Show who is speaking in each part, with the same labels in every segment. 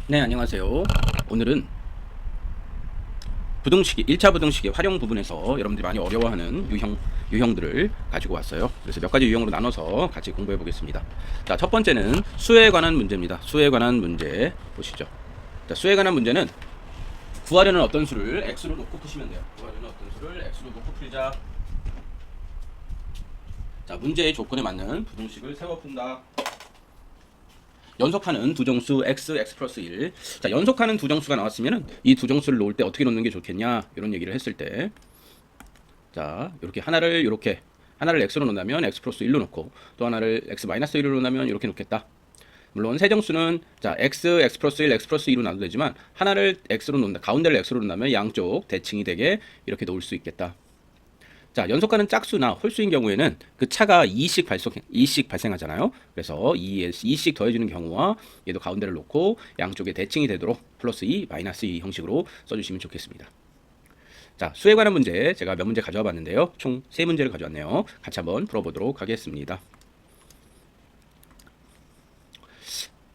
Speaker 1: 네, 안녕하세요. 오늘은 부등식이 1차 부등식의 활용 부분에서 여러분들이 많이 어려워하는 유형들을 가지고 왔어요. 그래서 몇 가지 유형으로 나눠서 같이 공부해 보겠습니다. 자, 첫 번째는 수에 관한 문제입니다. 수에 관한 문제 보시죠. 자, 수에 관한 문제는 구하려는 어떤 수를 x로 놓고 푸시면 돼요. 구하려는 어떤 수를 x로 놓고 풀자. 자, 문제의 조건에 맞는 부등식을 세워 푼다. 연속하는 두 정수 x, x 플러스 1. 자, 연속하는 두 정수가 나왔으면은 이 두 정수를 놓을 때 어떻게 놓는 게 좋겠냐? 이런 얘기를 했을 때, 자, 이렇게 하나를 x로 놓는다면 x 플러스 1로 놓고 또 하나를 x 마이너스 1로 놓으면 이렇게 놓겠다. 물론 세 정수는 자, x 플러스 1, x 플러스 2로 나눠도 되지만 하나를 x로 놓는다. 가운데를 x로 놓는다면 양쪽 대칭이 되게 이렇게 놓을 수 있겠다. 자, 연속하는 짝수나 홀수인 경우에는 그 차가 2씩 발생하잖아요. 그래서 2씩 더해지는 경우와 얘도 가운데를 놓고 양쪽에 대칭이 되도록 플러스 2, 마이너스 2 형식으로 써주시면 좋겠습니다. 자, 수에 관한 문제 제가 몇 문제 가져와 봤는데요. 총 3문제를 가져왔네요. 같이 한번 풀어보도록 하겠습니다.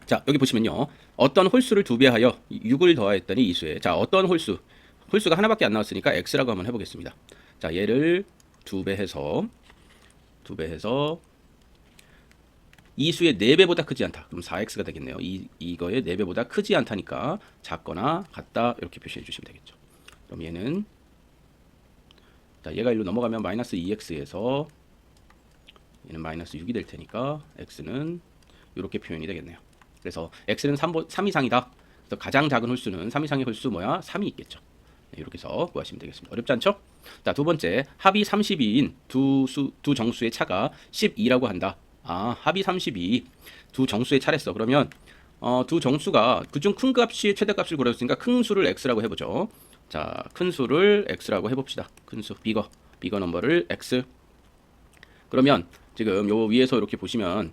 Speaker 1: 자, 여기 보시면요. 어떤 홀수를 2배하여 6을 더하였더니 이 수에, 자, 어떤 홀수가 하나밖에 안 나왔으니까 x라고 한번 해보겠습니다. 자, 얘를 2배해서 이 수의 4배보다 크지 않다. 그럼 4x가 되겠네요. 이거의 4배보다 크지 않다니까 작거나 같다 이렇게 표시해 주시면 되겠죠. 그럼 얘는, 자, 얘가 일로 넘어가면 마이너스 2x에서 얘는 마이너스 6이 될 테니까 x는 이렇게 표현이 되겠네요. 그래서 x는 3 이상이다. 그래서 가장 작은 홀수는 3 이상의 홀수 뭐야? 3이 있겠죠. 네, 이렇게 해서 구하시면 되겠습니다. 어렵지 않죠? 자, 두 번째, 합이 32인 두 정수의 차가 12라고 한다. 아, 합이 32, 두 정수의 차랬어. 그러면 두 정수가 그중 큰 값이 최대값을 구했으니까 큰 수를 x라고 해보죠. 자, 큰 수를 x라고 해봅시다. 큰 수, 비거 넘버를 x. 그러면 지금 요 위에서 이렇게 보시면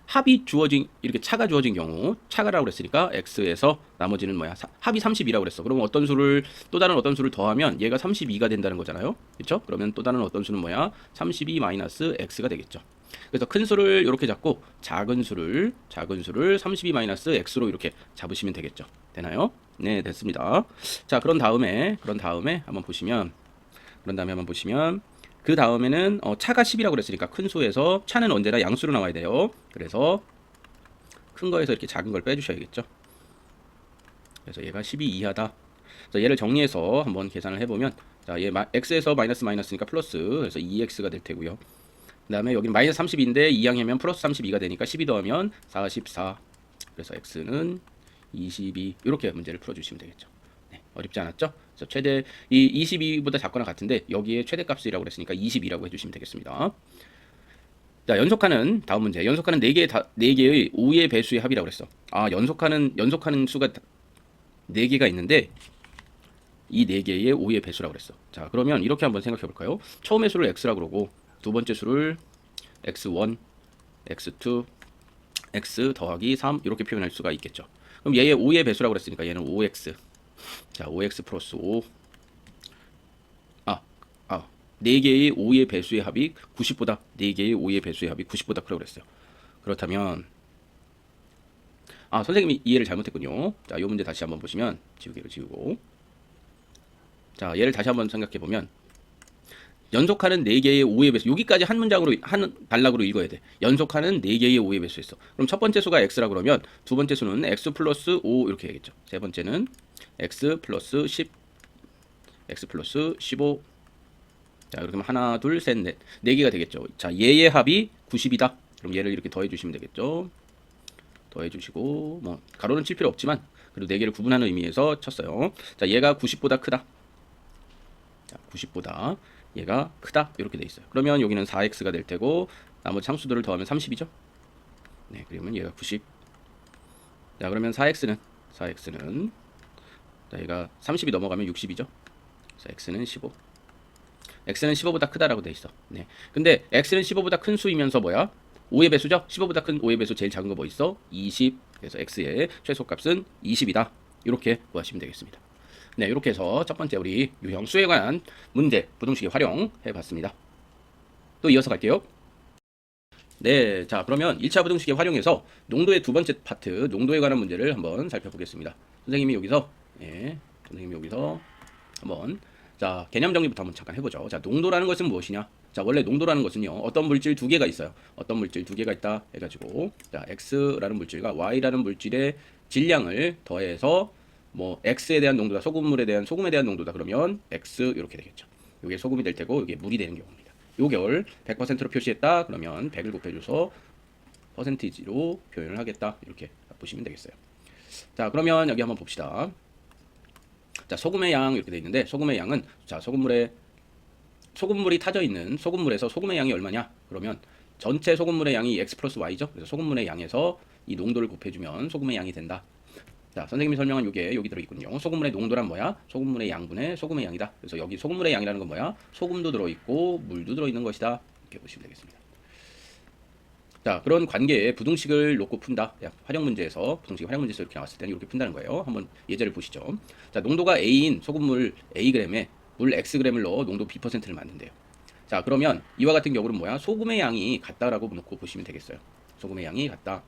Speaker 1: 합이 주어진, 이렇게 차가 주어진 경우, 차가라고 그랬으니까 x에서 나머지는 뭐야? 합이 32라고 그랬어. 그러면 또 다른 어떤 수를 더하면 얘가 32가 된다는 거잖아요. 그렇죠? 그러면 또 다른 어떤 수는 뭐야? 32 마이너스 x가 되겠죠. 그래서 큰 수를 이렇게 잡고 작은 수를 32 마이너스 x로 이렇게 잡으시면 되겠죠. 되나요? 네, 됐습니다. 자, 그런 다음에 한번 보시면, 그 다음에는 차가 10이라고 그랬으니까 큰 수에서 차는 언제나 양수로 나와야 돼요. 그래서 큰 거에서 이렇게 작은 걸 빼주셔야겠죠. 그래서 얘가 12 이하다. 그래서 얘를 정리해서 한번 계산을 해보면, 자, 얘 x에서 마이너스니까 플러스, 그래서 2x가 될 테고요. 그 다음에 여기 마이너스 32인데 2항이면 플러스 32가 되니까 12 더하면 44. 그래서 x는 22. 이렇게 문제를 풀어주시면 되겠죠. 네, 어렵지 않았죠? 그래서 최대 이 22보다 작거나 같은데 여기에 최대값이라고 그랬으니까 22라고 해주시면 되겠습니다. 자, 연속하는 다음 문제. 연속하는 4개의 5의 배수의 합이라고 그랬어. 아, 연속하는 수가 4개가 있는데 이 4개의 5의 배수라고 그랬어. 자, 그러면 이렇게 한번 생각해 볼까요? 처음의 수를 x라고 그러고 두 번째 수를 x1, x2, x 더하기 3 이렇게 표현할 수가 있겠죠. 그럼 얘의 5의 배수라고 그랬으니까 얘는 5x. 자, 5x 플러스 5. 4개의 5의 배수의 합이 90보다, 4개의 5의 배수의 합이 90보다 크다고 그랬어요. 그렇다면, 선생님이 이해를 잘못했군요. 자, 이 문제 다시 한번 보시면, 지우개를 지우고. 자, 얘를 다시 한번 생각해 보면, 연속하는 4개의 5의 배수, 여기까지 한 문장으로, 한 단락으로 읽어야 돼. 연속하는 4개의 5의 배수였어. 그럼 첫 번째 수가 x라 그러면, 두 번째 수는 x 플러스 5 이렇게 해야겠죠. 세 번째는 x 플러스 10, x 플러스 15. 자, 그렇게 하면 하나, 둘, 셋, 넷. 4개가 되겠죠. 자, 얘의 합이 90이다. 그럼 얘를 이렇게 더해 주시면 되겠죠. 더해 주시고, 뭐, 가로는 칠 필요 없지만, 그래도 4개를 구분하는 의미에서 쳤어요. 자, 얘가 90보다 크다. 자, 90보다 얘가 크다. 이렇게 돼 있어요. 그러면 여기는 4x가 될 테고, 나머지 상수들을 더하면 30이죠. 네, 그러면 얘가 90. 자, 그러면 4x는, 자, 얘가 30이 넘어가면 60이죠. 그래서 x는 15. x는 15보다 크다라고 돼 있어. 네. 근데 x는 15보다 큰 수이면서 뭐야? 5의 배수죠? 15보다 큰 5의 배수 제일 작은 거 뭐 있어? 20. 그래서 x의 최소값은 20이다. 이렇게 구하시면 되겠습니다. 네, 이렇게 해서 첫 번째 우리 유형 수에 관한 문제 부등식의 활용 해봤습니다. 또 이어서 갈게요. 네, 자 그러면 1차 부등식에 활용해서 농도의 두 번째 파트, 농도에 관한 문제를 한번 살펴보겠습니다. 선생님이 여기서 선생님이 여기서 한번 자 개념 정리부터 한번 잠깐 해보죠. 자 농도라는 것은 무엇이냐? 자 원래 농도라는 것은요 어떤 물질 두 개가 있어요. 어떤 물질 두 개가 있다 해가지고 자 X라는 물질과 Y라는 물질의 질량을 더해서 뭐 X에 대한 농도다, 소금에 대한 농도다 그러면 X 이렇게 되겠죠. 이게 소금이 될 테고 이게 물이 되는 경우입니다. 요걸 100%로 표시했다 그러면 100을 곱해줘서 퍼센티지로 표현을 하겠다 이렇게 보시면 되겠어요. 자 그러면 여기 한번 봅시다. 자 소금의 양 이렇게 돼 있는데 소금의 양은 자 소금물이 타져 있는 소금물에서 소금의 양이 얼마냐? 그러면 전체 소금물의 양이 x 플러스 y죠. 그래서 소금물의 양에서 이 농도를 곱해주면 소금의 양이 된다. 자 선생님이 설명한 이게 여기 들어있군요. 소금물의 농도란 뭐야? 소금물의 양분의 소금의 양이다. 그래서 여기 소금물의 양이라는 건 뭐야? 소금도 들어있고 물도 들어있는 것이다. 이렇게 보시면 되겠습니다. 자 그런 관계에 부등식을 놓고 푼다. 활용 문제에서 부등식 활용 문제에서 이렇게 나왔을 때는 이렇게 푼다는 거예요. 한번 예제를 보시죠. 자 농도가 A인 소금물 Ag램에 물 Xg램을 넣어 농도 B%를 만든대요. 자 그러면 이와 같은 경우는 뭐야? 소금의 양이 같다라고 놓고 보시면 되겠어요. 소금의 양이 같다.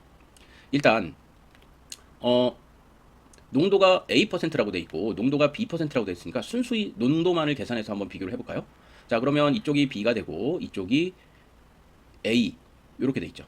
Speaker 1: 일단 농도가 A%라고 돼 있고 농도가 B%라고 돼 있으니까 순수히 농도만을 계산해서 한번 비교를 해볼까요? 자 그러면 이쪽이 B가 되고 이쪽이 A 이렇게 돼 있죠.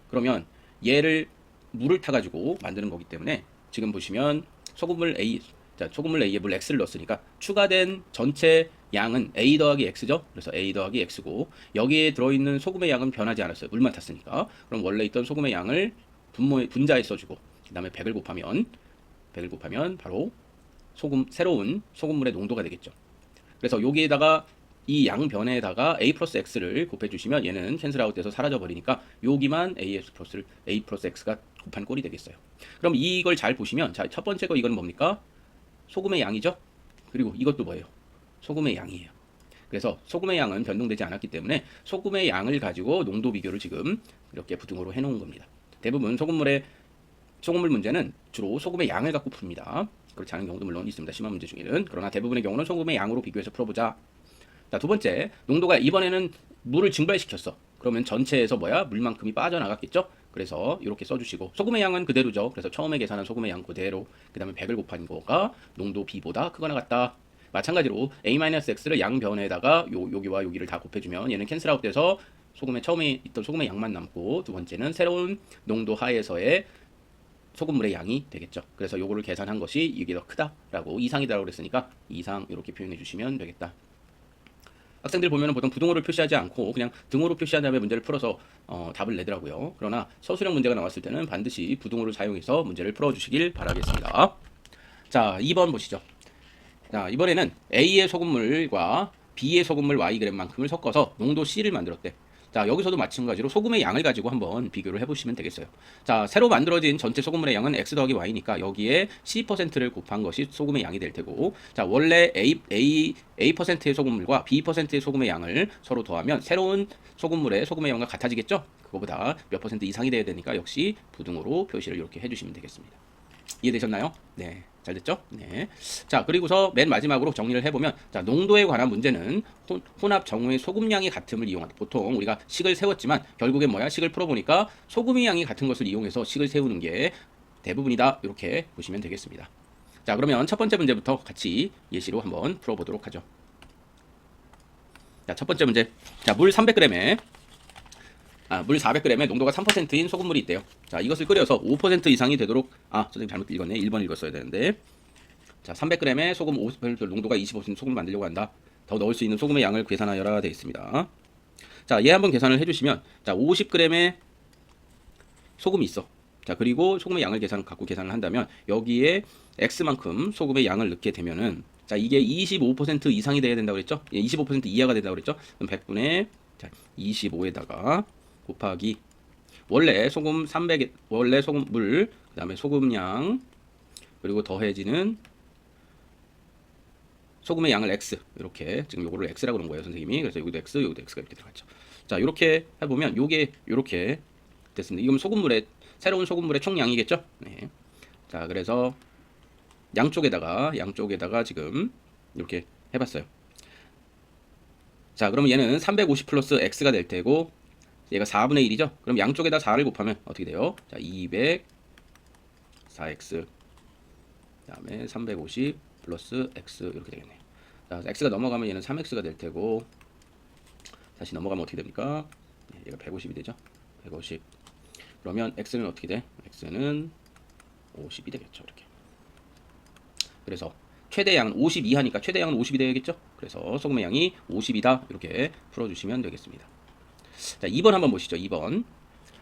Speaker 1: 그러면 얘를 물을 타가지고 만드는 거기 때문에 지금 보시면 소금물 A 자 소금물 A에 물 X를 넣었으니까 추가된 전체 양은 A 더하기 X죠. 그래서 A 더하기 X고 여기에 들어있는 소금의 양은 변하지 않았어요. 물만 탔으니까. 그럼 원래 있던 소금의 양을 분자에 써주고 그 다음에 100을 곱하면 바로 새로운 소금물의 농도가 되겠죠. 그래서 여기에다가 이 양변에다가 A 플러스 X를 곱해주시면 얘는 캔슬 아웃돼서 사라져버리니까 여기만 A 플러스 X가 곱한 꼴이 되겠어요. 그럼 이걸 잘 보시면 자, 첫 번째 거 이거는 뭡니까? 소금의 양이죠. 그리고 이것도 뭐예요? 소금의 양이에요. 그래서 소금의 양은 변동되지 않았기 때문에 소금의 양을 가지고 농도 비교를 지금 이렇게 부등호로 해놓은 겁니다. 대부분 소금물 문제는 주로 소금의 양을 갖고 풉니다. 그렇지 않은 경우도 물론 있습니다. 심한 문제 중에는. 그러나 대부분의 경우는 소금의 양으로 비교해서 풀어보자. 자, 두 번째, 농도가 이번에는 물을 증발시켰어. 그러면 전체에서 물만큼이 빠져나갔겠죠? 그래서 이렇게 써주시고 소금의 양은 그대로죠. 그래서 처음에 계산한 소금의 양 그대로 그 다음에 100을 곱한 거가 농도 B보다 크거나 같다. 마찬가지로 A-X를 양변에다가 여기와 여기를 다 곱해주면 얘는 캔슬아웃 돼서 처음에 있던 소금의 양만 남고 두 번째는 새로운 농도 하에서의 소금물의 양이 되겠죠. 그래서 요거를 계산한 것이 이게 더 크다라고 이상이다라고 그랬으니까 이상 이렇게 표현해 주시면 되겠다. 학생들 보면은 보통 부등호를 표시하지 않고 그냥 등호로 표시한 다음에 문제를 풀어서 답을 내더라고요. 그러나 서술형 문제가 나왔을 때는 반드시 부등호를 사용해서 문제를 풀어주시길 바라겠습니다. 자, 2번 보시죠. 자, 이번에는 A의 소금물과 B의 소금물 Yg램만큼을 섞어서 농도 C를 만들었대. 자, 여기서도 마찬가지로 소금의 양을 가지고 한번 비교를 해보시면 되겠어요. 자, 새로 만들어진 전체 소금물의 양은 X 더하기 Y니까 여기에 C%를 곱한 것이 소금의 양이 될 테고, 자, 원래 A%의 소금물과 B%의 소금의 양을 서로 더하면 새로운 소금물의 소금의 양과 같아지겠죠? 그거보다 몇 퍼센트 이상이 돼야 되니까 역시 부등호로 표시를 이렇게 해주시면 되겠습니다. 이해되셨나요? 네. 잘 됐죠? 네. 자, 그리고서 맨 마지막으로 정리를 해보면, 자, 농도에 관한 문제는 혼합 정우의 소금량이 같음을 이용한다. 보통 우리가 식을 세웠지만, 결국엔 식을 풀어보니까 소금의 양이 같은 것을 이용해서 식을 세우는 게 대부분이다. 이렇게 보시면 되겠습니다. 자, 그러면 첫 번째 문제부터 같이 예시로 한번 풀어보도록 하죠. 자, 첫 번째 문제. 자, 물 300g에 물 400g에 농도가 3%인 소금물이 있대요. 자, 이것을 끓여서 5% 이상이 되도록 선생님 잘못 읽었네. 1번 읽었어야 되는데. 자, 300g에 소금 50% 농도가 25% 소금을 만들려고 한다. 더 넣을 수 있는 소금의 양을 계산하여라 되어 있습니다. 자, 얘 한번 계산을 해주시면, 자, 50g의 소금이 있어. 자, 그리고 소금의 양을 갖고 계산을 한다면 여기에 X만큼 소금의 양을 넣게 되면은, 자, 이게 25% 이상이 돼야 된다고 그랬죠? 25% 이하가 된다고 그랬죠? 그럼 100분의 25에다가 곱하기 원래 소금 물, 그 다음에 소금량, 그리고 더해지는 소금의 양을 X, 이렇게 지금 요거를 X라고 그런 거예요 선생님이. 그래서 여기도 X, 여기도 X가 이렇게 들어갔죠. 자, 이렇게 해보면 요게 이렇게 됐습니다. 이건 새로운 소금물의 총량이겠죠. 네. 자, 그래서 양쪽에다가 지금 이렇게 해봤어요. 자, 그러면 얘는 350 플러스 X가 될 테고, 얘가 4분의 1이죠. 그럼 양쪽에다 4를 곱하면 어떻게 돼요? 자, 200 4x 그다음에 350 플러스 x 이렇게 되겠네요. 자, x가 넘어가면 얘는 3x가 될 테고 다시 넘어가면 어떻게 됩니까? 네, 얘가 150이 되죠. 150. 그러면 x는 어떻게 돼? x는 50이 되겠죠. 이렇게. 그래서 최대양은 50 이하니까 최대양은 50이 되겠죠. 그래서 소금의 양이 50이다. 이렇게 풀어주시면 되겠습니다. 자, 2번 한번 보시죠. 2번.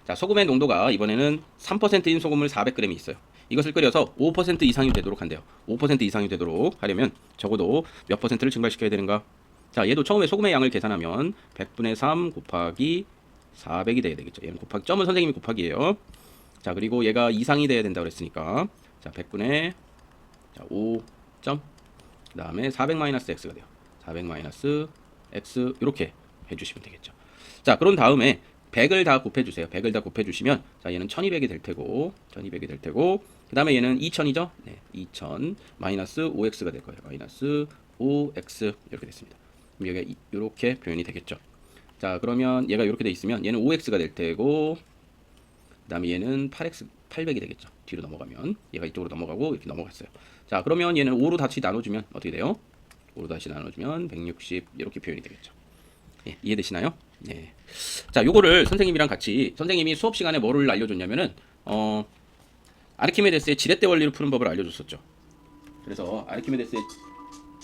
Speaker 1: 자, 소금의 농도가 이번에는 3%인 소금을 400g이 있어요. 이것을 끓여서 5% 이상이 되도록 한대요. 5% 이상이 되도록 하려면 적어도 몇 퍼센트를 증발시켜야 되는가? 자, 얘도 처음에 소금의 양을 계산하면 100분의 3 곱하기 400이 돼야 되겠죠. 얘는 곱하기 점은 선생님이 곱하기예요. 자, 그리고 얘가 이상이 돼야 된다고 그랬으니까 자, 100분의 5점 그 다음에 400 마이너스 x가 돼요. 400 마이너스 x 이렇게 해주시면 되겠죠. 자, 그런 다음에 100을 다 곱해주세요. 100을 다 곱해주시면 자, 얘는 1200이 될 테고 그 다음에 얘는 2000이죠. 네, 2000 마이너스 5x가 될 거예요. 마이너스 5x 이렇게 됐습니다. 그럼 여기가 이렇게 표현이 되겠죠. 자, 그러면 얘가 이렇게 돼 있으면 얘는 5x가 될 테고 그 다음에 얘는 800이 되겠죠. 뒤로 넘어가면 얘가 이쪽으로 넘어가고 이렇게 넘어갔어요. 자, 그러면 얘는 5로 다시 나눠주면 어떻게 돼요? 5로 다시 나눠주면 160 이렇게 표현이 되겠죠. 예, 이해되시나요? 네. 자, 요거를 선생님이랑 같이 선생님이 수업 시간에 뭐를 알려줬냐면은 아르키메데스의 지렛대 원리를 푸는 법을 알려줬었죠. 그래서 아르키메데스의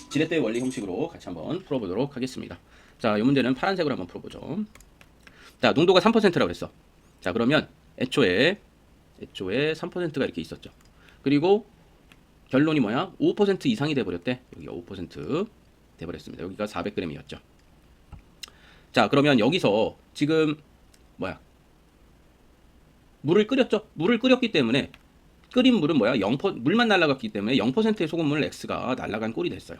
Speaker 1: 지렛대 원리 형식으로 같이 한번 풀어보도록 하겠습니다. 자, 이 문제는 파란색으로 한번 풀어보죠. 자, 농도가 3%라고 그랬어. 자, 그러면 애초에 3%가 이렇게 있었죠. 그리고 결론이 뭐야? 5% 이상이 돼버렸대. 여기가 5% 돼버렸습니다. 여기가 400g이었죠. 자, 그러면 여기서 지금 뭐야? 물을 끓였죠. 물을 끓였기 때문에 끓인 물은 뭐야? 물만 날아갔기 때문에 0%의 소금물 x가 날아간 꼴이 됐어요.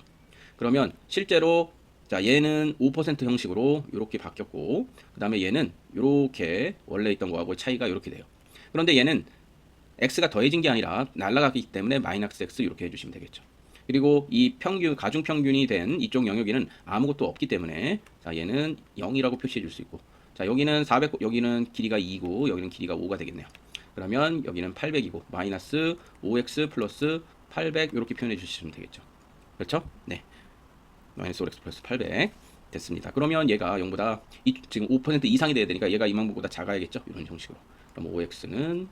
Speaker 1: 그러면 실제로 자, 얘는 5% 형식으로 이렇게 바뀌었고 그 다음에 얘는 이렇게 원래 있던 거하고 차이가 이렇게 돼요. 그런데 얘는 x가 더해진 게 아니라 날아갔기 때문에 마이너스 x 이렇게 해주시면 되겠죠. 그리고 이 평균, 가중평균이 된 이쪽 영역에는 아무것도 없기 때문에 자, 얘는 0이라고 표시해 줄 수 있고 자, 여기는 400, 여기는 길이가 2고 여기는 길이가 5가 되겠네요. 그러면 여기는 800이고 마이너스 5x 플러스 800 이렇게 표현해 주시면 되겠죠. 그렇죠? 네. 마이너스 5x 플러스 800 됐습니다. 그러면 얘가 0보다 지금 5% 이상이 돼야 되니까 얘가 이만큼보다 작아야겠죠? 이런 형식으로. 그럼 5x는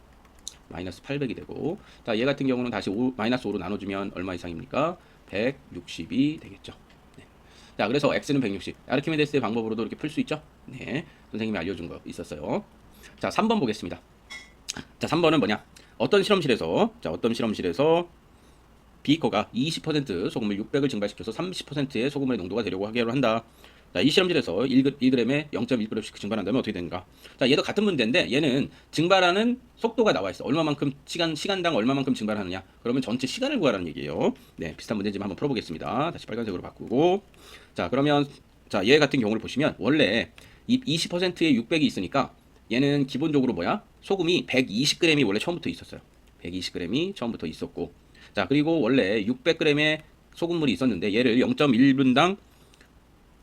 Speaker 1: 마이너스 800이 되고 자, 얘 같은 경우는 다시 마이너스 5로 나눠주면 얼마 이상입니까? 160이 되겠죠. 네. 자, 그래서 x는 160. 아르키메데스의 방법으로도 이렇게 풀 수 있죠? 네. 선생님이 알려준 거 있었어요. 자, 3번 보겠습니다. 자, 3번은 뭐냐? 어떤 실험실에서 비커가 20% 소금을 600을 증발시켜서 30%의 소금의 농도가 되려고 하기로 한다. 자, 이 실험실에서 1g에 0.1g씩 증발한다면 어떻게 되는가? 자, 얘도 같은 문제인데 얘는 증발하는 속도가 나와 있어. 얼마만큼 시간당 얼마만큼 증발하느냐? 그러면 전체 시간을 구하라는 얘기예요. 네, 비슷한 문제지만 한번 풀어보겠습니다. 다시 빨간색으로 바꾸고. 자, 그러면 자, 얘 같은 경우를 보시면 원래 이 20%의 600이 있으니까 얘는 기본적으로 뭐야? 소금이 120g이 원래 처음부터 있었어요. 120g이 처음부터 있었고. 자, 그리고 원래 600g의 소금물이 있었는데 얘를 0.1분당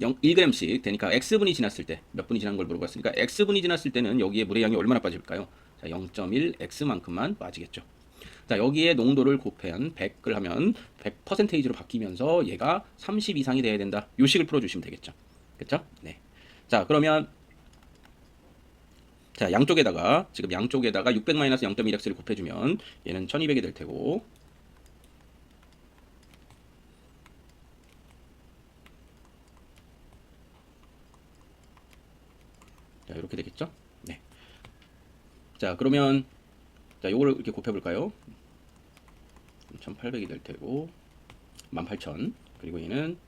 Speaker 1: 1g씩 되니까 x분이 지났을 때 몇 분이 지난 걸 물어봤으니까 x분이 지났을 때는 여기에 물의 양이 얼마나 빠질까요? 자, 0.1x만큼만 빠지겠죠. 자, 여기에 농도를 곱한 100을 하면 100%로 바뀌면서 얘가 30 이상이 돼야 된다. 요 식을 풀어주시면 되겠죠. 그쵸? 네. 자, 그러면 자, 양쪽에다가 600-0.1x를 곱해주면 얘는 1200이 될 테고 자, 이렇게 되겠죠? 네. 자, 그러면 자, 요거를 이렇게 곱해 볼까요? 1800이 될 테고 18000 그리고 얘는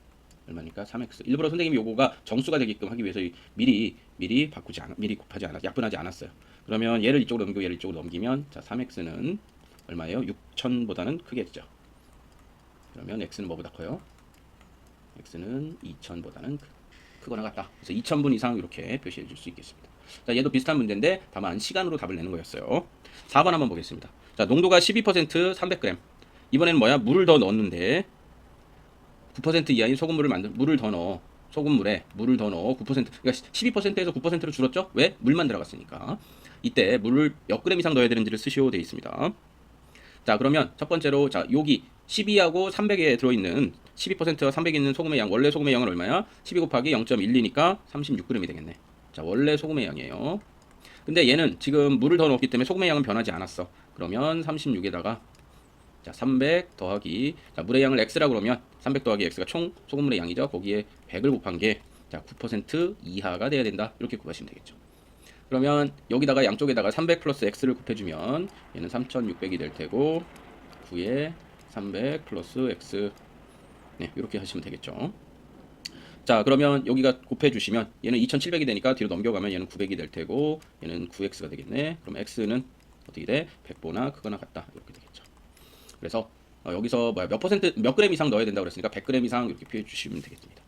Speaker 1: 얼마니까 3x. 일부러 선생님이 요거가 정수가 되게끔 하기 위해서 미리 곱하지 않았, 약분하지 않았어요. 그러면 얘를 이쪽으로 넘기고 얘를 이쪽으로 넘기면 자, 3x는 얼마예요? 6000보다는 크겠죠. 그러면 x는 뭐보다 커요? x는 2000보다는 크거나 같다. 그래서 2000분 이상 이렇게 표시해 줄 수 있겠습니다. 자, 얘도 비슷한 문제인데 다만 시간으로 답을 내는 거였어요. 4번 한번 보겠습니다. 자, 농도가 12% 300g. 이번에는 뭐야? 물을 더 넣었는데 9% 이하인 물을 더 넣어. 소금물에 물을 더 넣어 9% 그러니까 12%에서 9%로 줄었죠? 왜? 물만 들어갔으니까. 이때 물을 몇 그램 이상 넣어야 되는지를 쓰시오 되어 있습니다. 자, 그러면 첫 번째로 자, 여기 12하고 300에 들어있는 12%와 300에 있는 소금의 양, 원래 소금의 양은 얼마야? 12 곱하기 0.12니까 36g이 되겠네. 자, 원래 소금의 양이에요. 근데 얘는 지금 물을 더 넣었기 때문에 소금의 양은 변하지 않았어. 그러면 36에다가 자, 300 더하기 자, 물의 양을 x라고 그러면 300 더하기 x가 총 소금물의 양이죠. 거기에 100을 곱한 게 자, 9% 이하가 돼야 된다. 이렇게 곱하시면 되겠죠. 그러면 여기다가 양쪽에다가 300 플러스 x를 곱해주면 얘는 3600이 될 테고 9에 300 플러스 x 네, 이렇게 하시면 되겠죠. 자, 그러면 여기가 곱해주시면 얘는 2700이 되니까 뒤로 넘겨가면 얘는 900이 될 테고 얘는 9x가 되겠네. 그럼 x는 어떻게 돼? 100보나 크거나 같다. 이렇게 되겠죠. 그래서 여기서 몇 퍼센트 몇 그램 이상 넣어야 된다고 그랬으니까 100g 이상 이렇게 표해 주시면 되겠습니다.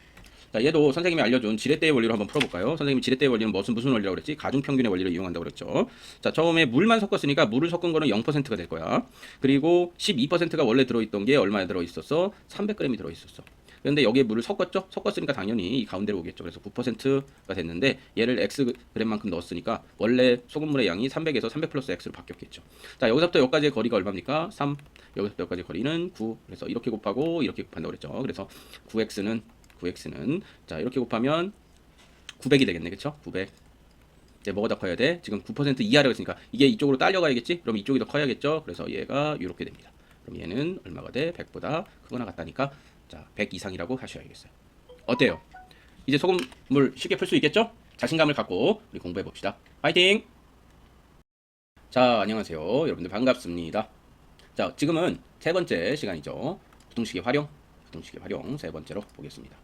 Speaker 1: 자, 얘도 선생님이 알려준 지렛대의 원리로 한번 풀어볼까요? 선생님이 지렛대의 원리는 무슨 원리라고 그랬지? 가중평균의 원리를 이용한다고 그랬죠. 자, 처음에 물만 섞었으니까 물을 섞은 거는 0%가 될 거야. 그리고 12%가 원래 들어있던 게 얼마에 들어있었어? 300g이 들어있었어. 그런데 여기에 물을 섞었죠? 섞었으니까 당연히 이 가운데로 오겠죠. 그래서 9%가 됐는데 얘를 xg만큼 넣었으니까 원래 소금물의 양이 300에서 300 플러스 x로 바뀌었겠죠. 자, 여기서부터 여기까지의 거리가 얼마입니까? 3. 여기서부터 여기까지 거리는 9. 그래서 이렇게 곱하고 이렇게 곱한다고 그랬죠. 그래서 9x는 자, 이렇게 곱하면 900이 되겠네. 그쵸? 900. 이제 뭐가 더 커야 돼? 지금 9% 이하라고 했으니까 이게 이쪽으로 딸려가야겠지? 그럼 이쪽이 더 커야겠죠? 그래서 얘가 이렇게 됩니다. 그럼 얘는 얼마가 돼? 100보다 크거나 같다니까 자, 100 이상이라고 하셔야겠어요. 어때요? 이제 소금물 쉽게 풀 수 있겠죠? 자신감을 갖고 우리 공부해 봅시다. 파이팅! 자, 안녕하세요. 여러분들 반갑습니다. 자, 지금은 세 번째 시간이죠. 부등식의 활용 세 번째로 보겠습니다.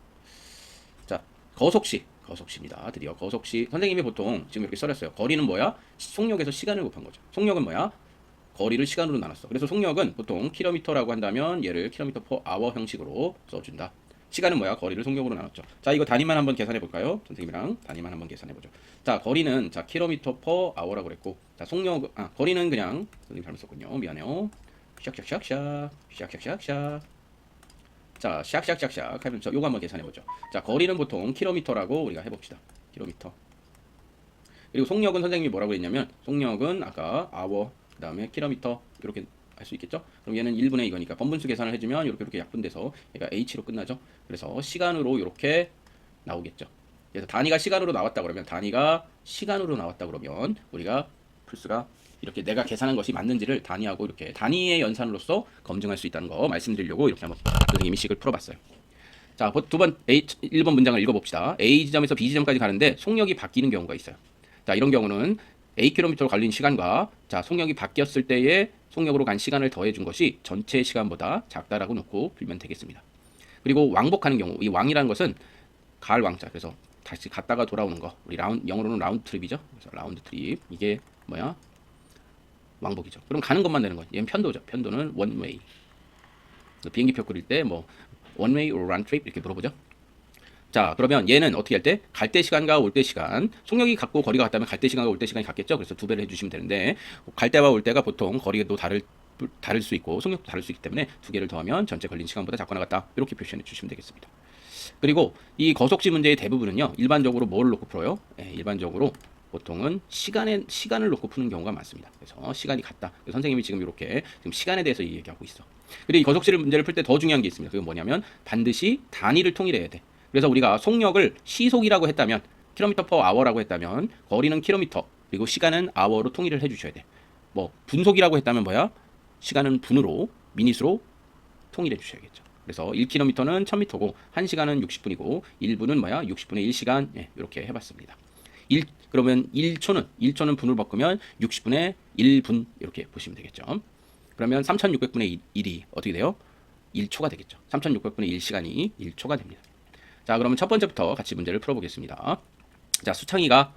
Speaker 1: 자, 거속시입니다. 드디어 거속시. 선생님이 보통 지금 이렇게 써놨어요. 거리는 뭐야? 속력에서 시간을 곱한 거죠. 속력은 뭐야? 거리를 시간으로 나눴어. 그래서 속력은 보통 킬로미터라고 한다면 얘를 킬로미터 퍼 아워 형식으로 써준다. 시간은 뭐야? 거리를 속력으로 나눴죠. 자, 이거 단위만 한번 계산해 볼까요? 선생님이랑 단위만 한번 계산해 보죠. 자, 거리는 자 킬로미터 퍼 아워라고 그랬고, 자 거리는 그냥 선생님 잘못 썼군요. 미안해요. 샥샥샥샥. 자, 샥샥샥샥 하면서 요거 한번 계산해 보죠. 자, 거리는 보통 킬로미터라고 우리가 해봅시다. 킬로미터. 그리고 속력은 선생님이 뭐라고 했냐면 속력은 아까 아워 그 다음에 킬로미터 이렇게 할 수 있겠죠? 그럼 얘는 1분의 이거니까 번분수 계산을 해주면 이렇게 약분돼서 얘가 h로 끝나죠. 그래서 시간으로 이렇게 나오겠죠. 그래서 단위가 시간으로 나왔다 그러면 우리가 플스가 이렇게 내가 계산한 것이 맞는지를 단위하고 이렇게 단위의 연산으로서 검증할 수 있다는 거 말씀드리려고 이렇게 한번 선생님이 식을 풀어봤어요. 자, 1번 문장을 읽어봅시다. A 지점에서 B 지점까지 가는데 속력이 바뀌는 경우가 있어요. 자, 이런 경우는 A킬로미터로 걸린 시간과 자, 속력이 바뀌었을 때의 속력으로 간 시간을 더해준 것이 전체 시간보다 작다라고 놓고 풀면 되겠습니다. 그리고 왕복하는 경우, 이 왕이라는 것은 갈 왕자, 그래서 다시 갔다가 돌아오는 거, 우리 영어로는 라운드 트립이죠. 그래서 라운드 트립, 이게 뭐야? 왕복이죠. 그럼 가는 것만 되는 거예요. 얘는 편도죠. 편도는 원웨이. 비행기표 그릴 때 뭐 원웨이 or round trip 이렇게 물어보죠. 자, 그러면 얘는 어떻게 할 때? 갈 때 시간과 올 때 시간. 속력이 같고 거리가 같다면 갈 때 시간과 올 때 시간이 같겠죠? 그래서 2배를 해주시면 되는데 갈 때와 올 때가 보통 거리도 다를 수 있고 속력도 다를 수 있기 때문에 2개를 더하면 전체 걸린 시간보다 작거나 같다. 이렇게 표시해 주시면 되겠습니다. 그리고 이 거속시 문제의 대부분은요. 일반적으로 뭘 놓고 풀어요? 일반적으로 보통은 시간을 놓고 푸는 경우가 많습니다. 그래서 시간이 같다. 선생님이 지금 이렇게 지금 시간에 대해서 얘기하고 있어. 그리고 이 거속시 문제를 풀 때 더 중요한 게 있습니다. 그건 뭐냐면 반드시 단위를 통일해야 돼. 그래서 우리가 속력을 시속이라고 했다면 킬로미터 퍼 아워라고 했다면 거리는 킬로미터 그리고 시간은 아워로 통일을 해주셔야 돼. 뭐 분속이라고 했다면 뭐야? 시간은 분으로 미닛으로 통일해 주셔야겠죠. 그래서 1km는 1000m고 1시간은 60분이고 1분은 뭐야? 60분의 1시간 이렇게 해봤습니다. 그러면 1초는 분으로 바꾸면 60분의 1분 이렇게 보시면 되겠죠. 그러면 3600분의 1이 어떻게 돼요? 1초가 되겠죠. 3600분의 1시간이 1초가 됩니다. 자, 그러면 첫 번째부터 같이 문제를 풀어보겠습니다. 자, 수창이가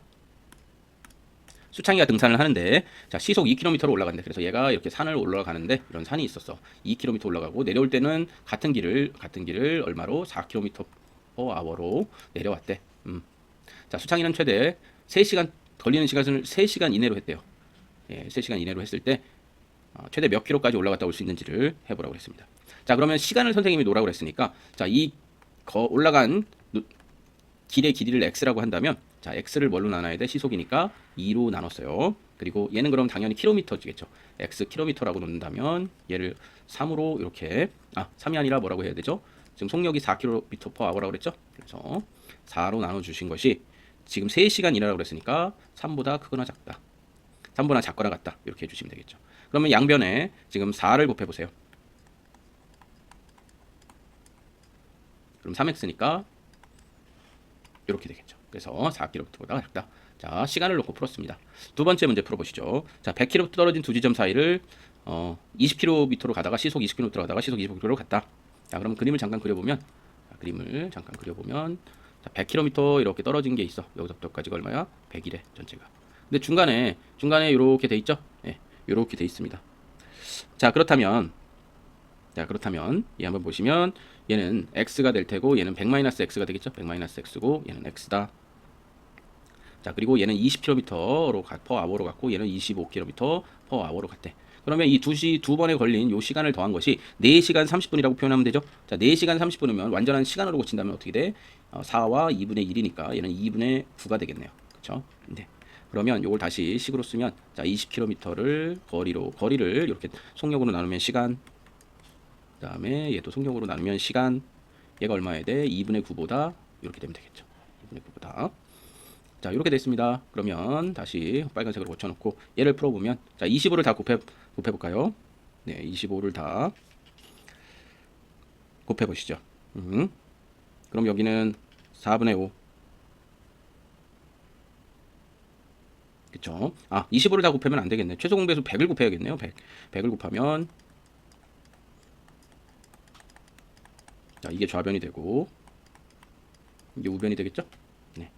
Speaker 1: 등산을 하는데 자, 시속 2km로 올라간대. 그래서 얘가 이렇게 산을 올라가는데 이런 산이 있었어. 2km 올라가고 내려올 때는 같은 길을 얼마로 4km/h로 내려왔대. 자, 수창이는 최대 3시간 걸리는 시간을 3시간 이내로 했대요. 3시간 이내로 했을 때 최대 몇 킬로까지 올라갔다 올 수 있는지를 해보라고 했습니다. 자, 그러면 시간을 선생님이 놓으라고 했으니까 자, 올라간 길의 길이를 x라고 한다면 자 x를 뭘로 나눠야 돼? 시속이니까 2로 나눴어요. 그리고 얘는 그럼 당연히 킬로미터지겠죠. x 킬로미터라고 놓는다면 얘를 3으로 이렇게 3이 아니라 뭐라고 해야 되죠? 지금 속력이 4km/h라고 그랬죠? 그래서 4로 나눠 주신 것이 지금 3시간이라고 그랬으니까 3보다 크거나 작다. 3보다 작거나 같다. 이렇게 해 주시면 되겠죠. 그러면 양변에 지금 4를 곱해 보세요. 그럼 3x니까 이렇게 되겠죠. 그래서 4km보다 작다. 자, 시간을 놓고 풀었습니다. 두 번째 문제 풀어보시죠. 자, 100km 떨어진 두 지점 사이를 20km로 가다가 시속 20km로 가다가 시속 25km로 갔다. 자, 그럼 그림을 잠깐 그려보면 자, 100km 이렇게 떨어진 게 있어. 여기서부터까지가 얼마야? 100이래 전체가. 근데 중간에 이렇게 돼 있죠? 예, 이렇게 돼 있습니다. 자, 그렇다면 얘 한번 보시면 얘는 x가 될 테고 얘는 100-x가 되겠죠? 100-x고 얘는 x다. 자, 그리고 얘는 20km로 per-hour로 갔고 얘는 25km/h로 갔대. 그러면 이 두 번에 걸린 요 시간을 더한 것이 4시간 30분이라고 표현하면 되죠. 자, 4시간 30분이면 완전한 시간으로 고친다면 어떻게 돼? 4와 2분의 1이니까 얘는 2분의 9가 되겠네요. 그렇죠? 네. 그러면 요걸 다시 식으로 쓰면 자, 20km를 거리를 이렇게 속력으로 나누면 시간, 그다음에 얘도 속력으로 나누면 시간, 얘가 얼마야 돼? 2분의 9보다 이렇게 되면 되겠죠. 2분의 9보다. 자, 이렇게 됐습니다. 그러면 다시 빨간색으로 고쳐놓고 얘를 풀어보면 자, 25를 다 곱해볼까요? 네, 25를 다 곱해보시죠. 그럼 여기는 4분의 5. 그쵸? 25를 다 곱하면 안 되겠네. 최소 공배수 100을 곱해야겠네요. 100을 곱하면 자, 이게 좌변이 되고 이게 우변이 되겠죠? 네.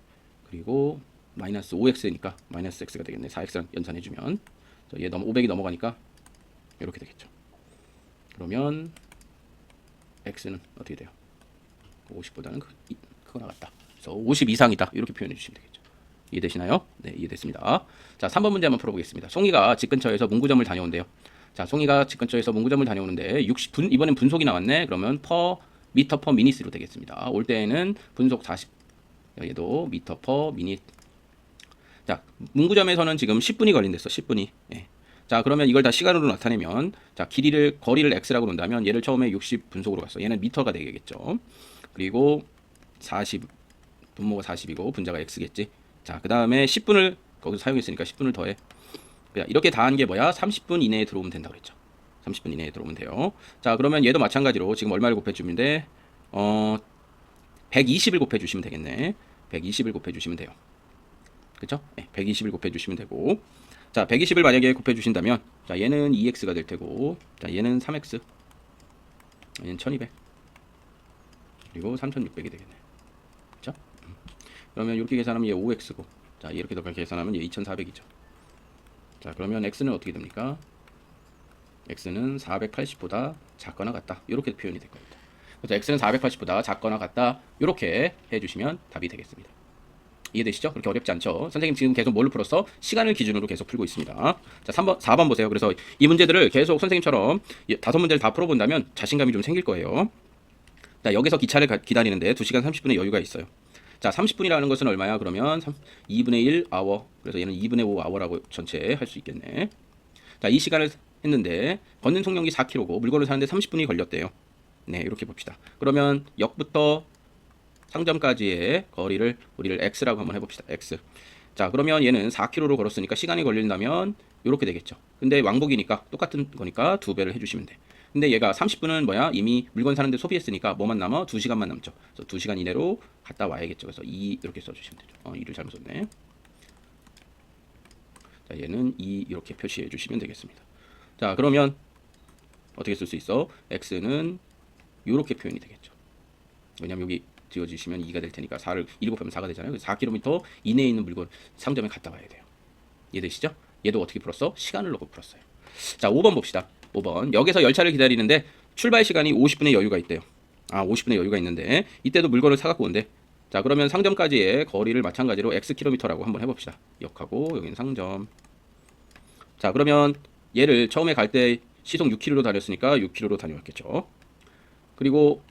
Speaker 1: 그리고 마이너스 5x니까 마이너스 x가 되겠네. 4x랑 연산해주면 얘 500이 넘어가니까 이렇게 되겠죠. 그러면 x는 어떻게 돼요? 50보다는 크거나 같다. 그래서 50 이상이다. 이렇게 표현해 주시면 되겠죠. 이해되시나요? 네, 이해됐습니다. 자, 3번 문제 한번 풀어보겠습니다. 송이가 집 근처에서 문구점을 다녀온대요. 자, 송이가 집 근처에서 문구점을 다녀오는데 이번엔 분속이 나왔네. 그러면 미터 퍼 미니스로 되겠습니다. 올 때에는 분속 40, 얘도 미터 퍼 미닛. 자, 문구점에서는 지금 10분이 걸린댔어. 10분이. 예. 자, 그러면 이걸 다 시간으로 나타내면 자, 거리를 x라고 놓는다면 얘를 처음에 60 분속으로 갔어. 얘는 미터가 되겠죠. 그리고 40 분모가 40이고 분자가 x겠지. 자, 그다음에 10분을 거기서 사용했으니까 10분을 더해. 이렇게 다 한 게 뭐야? 30분 이내에 들어오면 된다고 그랬죠. 30분 이내에 들어오면 돼요. 자, 그러면 얘도 마찬가지로 지금 얼마를 곱해 주면 돼? 120을 곱해 주시면 되겠네. 120을 곱해 주시면 돼요. 그쵸? 네, 120을 곱해 주시면 되고. 자, 120을 만약에 곱해 주신다면 자, 얘는 2x가 될 테고 자, 얘는 3x. 얘는 1200. 그리고 3600이 되겠네. 그쵸? 그러면 이렇게 계산하면 얘 5x고 자, 이렇게 더 계산하면 얘 2400이죠. 자, 그러면 x는 어떻게 됩니까? x는 480보다 작거나 같다. 이렇게 표현이 될 겁니다. 그래서 x는 480보다 작거나 같다. 이렇게 해주시면 답이 되겠습니다. 이해되시죠? 그렇게 어렵지 않죠? 선생님 지금 계속 뭘로 풀었어? 시간을 기준으로 계속 풀고 있습니다. 자, 4번 보세요. 그래서 이 문제들을 계속 선생님처럼 5문제를 다 풀어본다면 자신감이 좀 생길 거예요. 자, 여기서 기차를 기다리는데 2시간 30분의 여유가 있어요. 자, 30분이라는 것은 얼마야? 그러면 2분의 1 아워. 그래서 얘는 2분의 5 아워라고 전체 할 수 있겠네. 자, 이 시간을 했는데 걷는 속력이 4km고 물건을 사는데 30분이 걸렸대요. 네, 이렇게 봅시다. 그러면 역부터 상점까지의 거리를 우리를 x라고 한번 해봅시다. x. 자, 그러면 얘는 4km로 걸었으니까 시간이 걸린다면 이렇게 되겠죠. 근데 왕복이니까 똑같은 거니까 2배를 해주시면 돼. 근데 얘가 30분은 뭐야? 이미 물건 사는데 소비했으니까 뭐만 남아? 2시간만 남죠. 그래서 2시간 이내로 갔다 와야겠죠. 그래서 2 이렇게 써주시면 되죠. 2를 잘못 썼네. 자, 얘는 2 이렇게 표시해 주시면 되겠습니다. 자, 그러면 어떻게 쓸 수 있어? x는 이렇게 표현이 되겠죠. 왜냐면 여기 지워주시면 2가 될 테니까 4를 7 곱하면 4가 되잖아요. 4km 이내에 있는 물건 상점에 갔다 와야 돼요. 이해되시죠? 얘도 어떻게 풀었어? 시간을 놓고 풀었어요. 자, 5번 봅시다. 5번. 여기서 열차를 기다리는데 출발 시간이 50분의 여유가 있대요. 50분의 여유가 있는데 이때도 물건을 사갖고 온대. 자, 그러면 상점까지의 거리를 마찬가지로 xkm라고 한번 해봅시다. 역하고 여기는 상점. 자, 그러면 얘를 처음에 갈 때 시속 6km로 다녔으니까 6km로 다녀왔겠죠. 그리고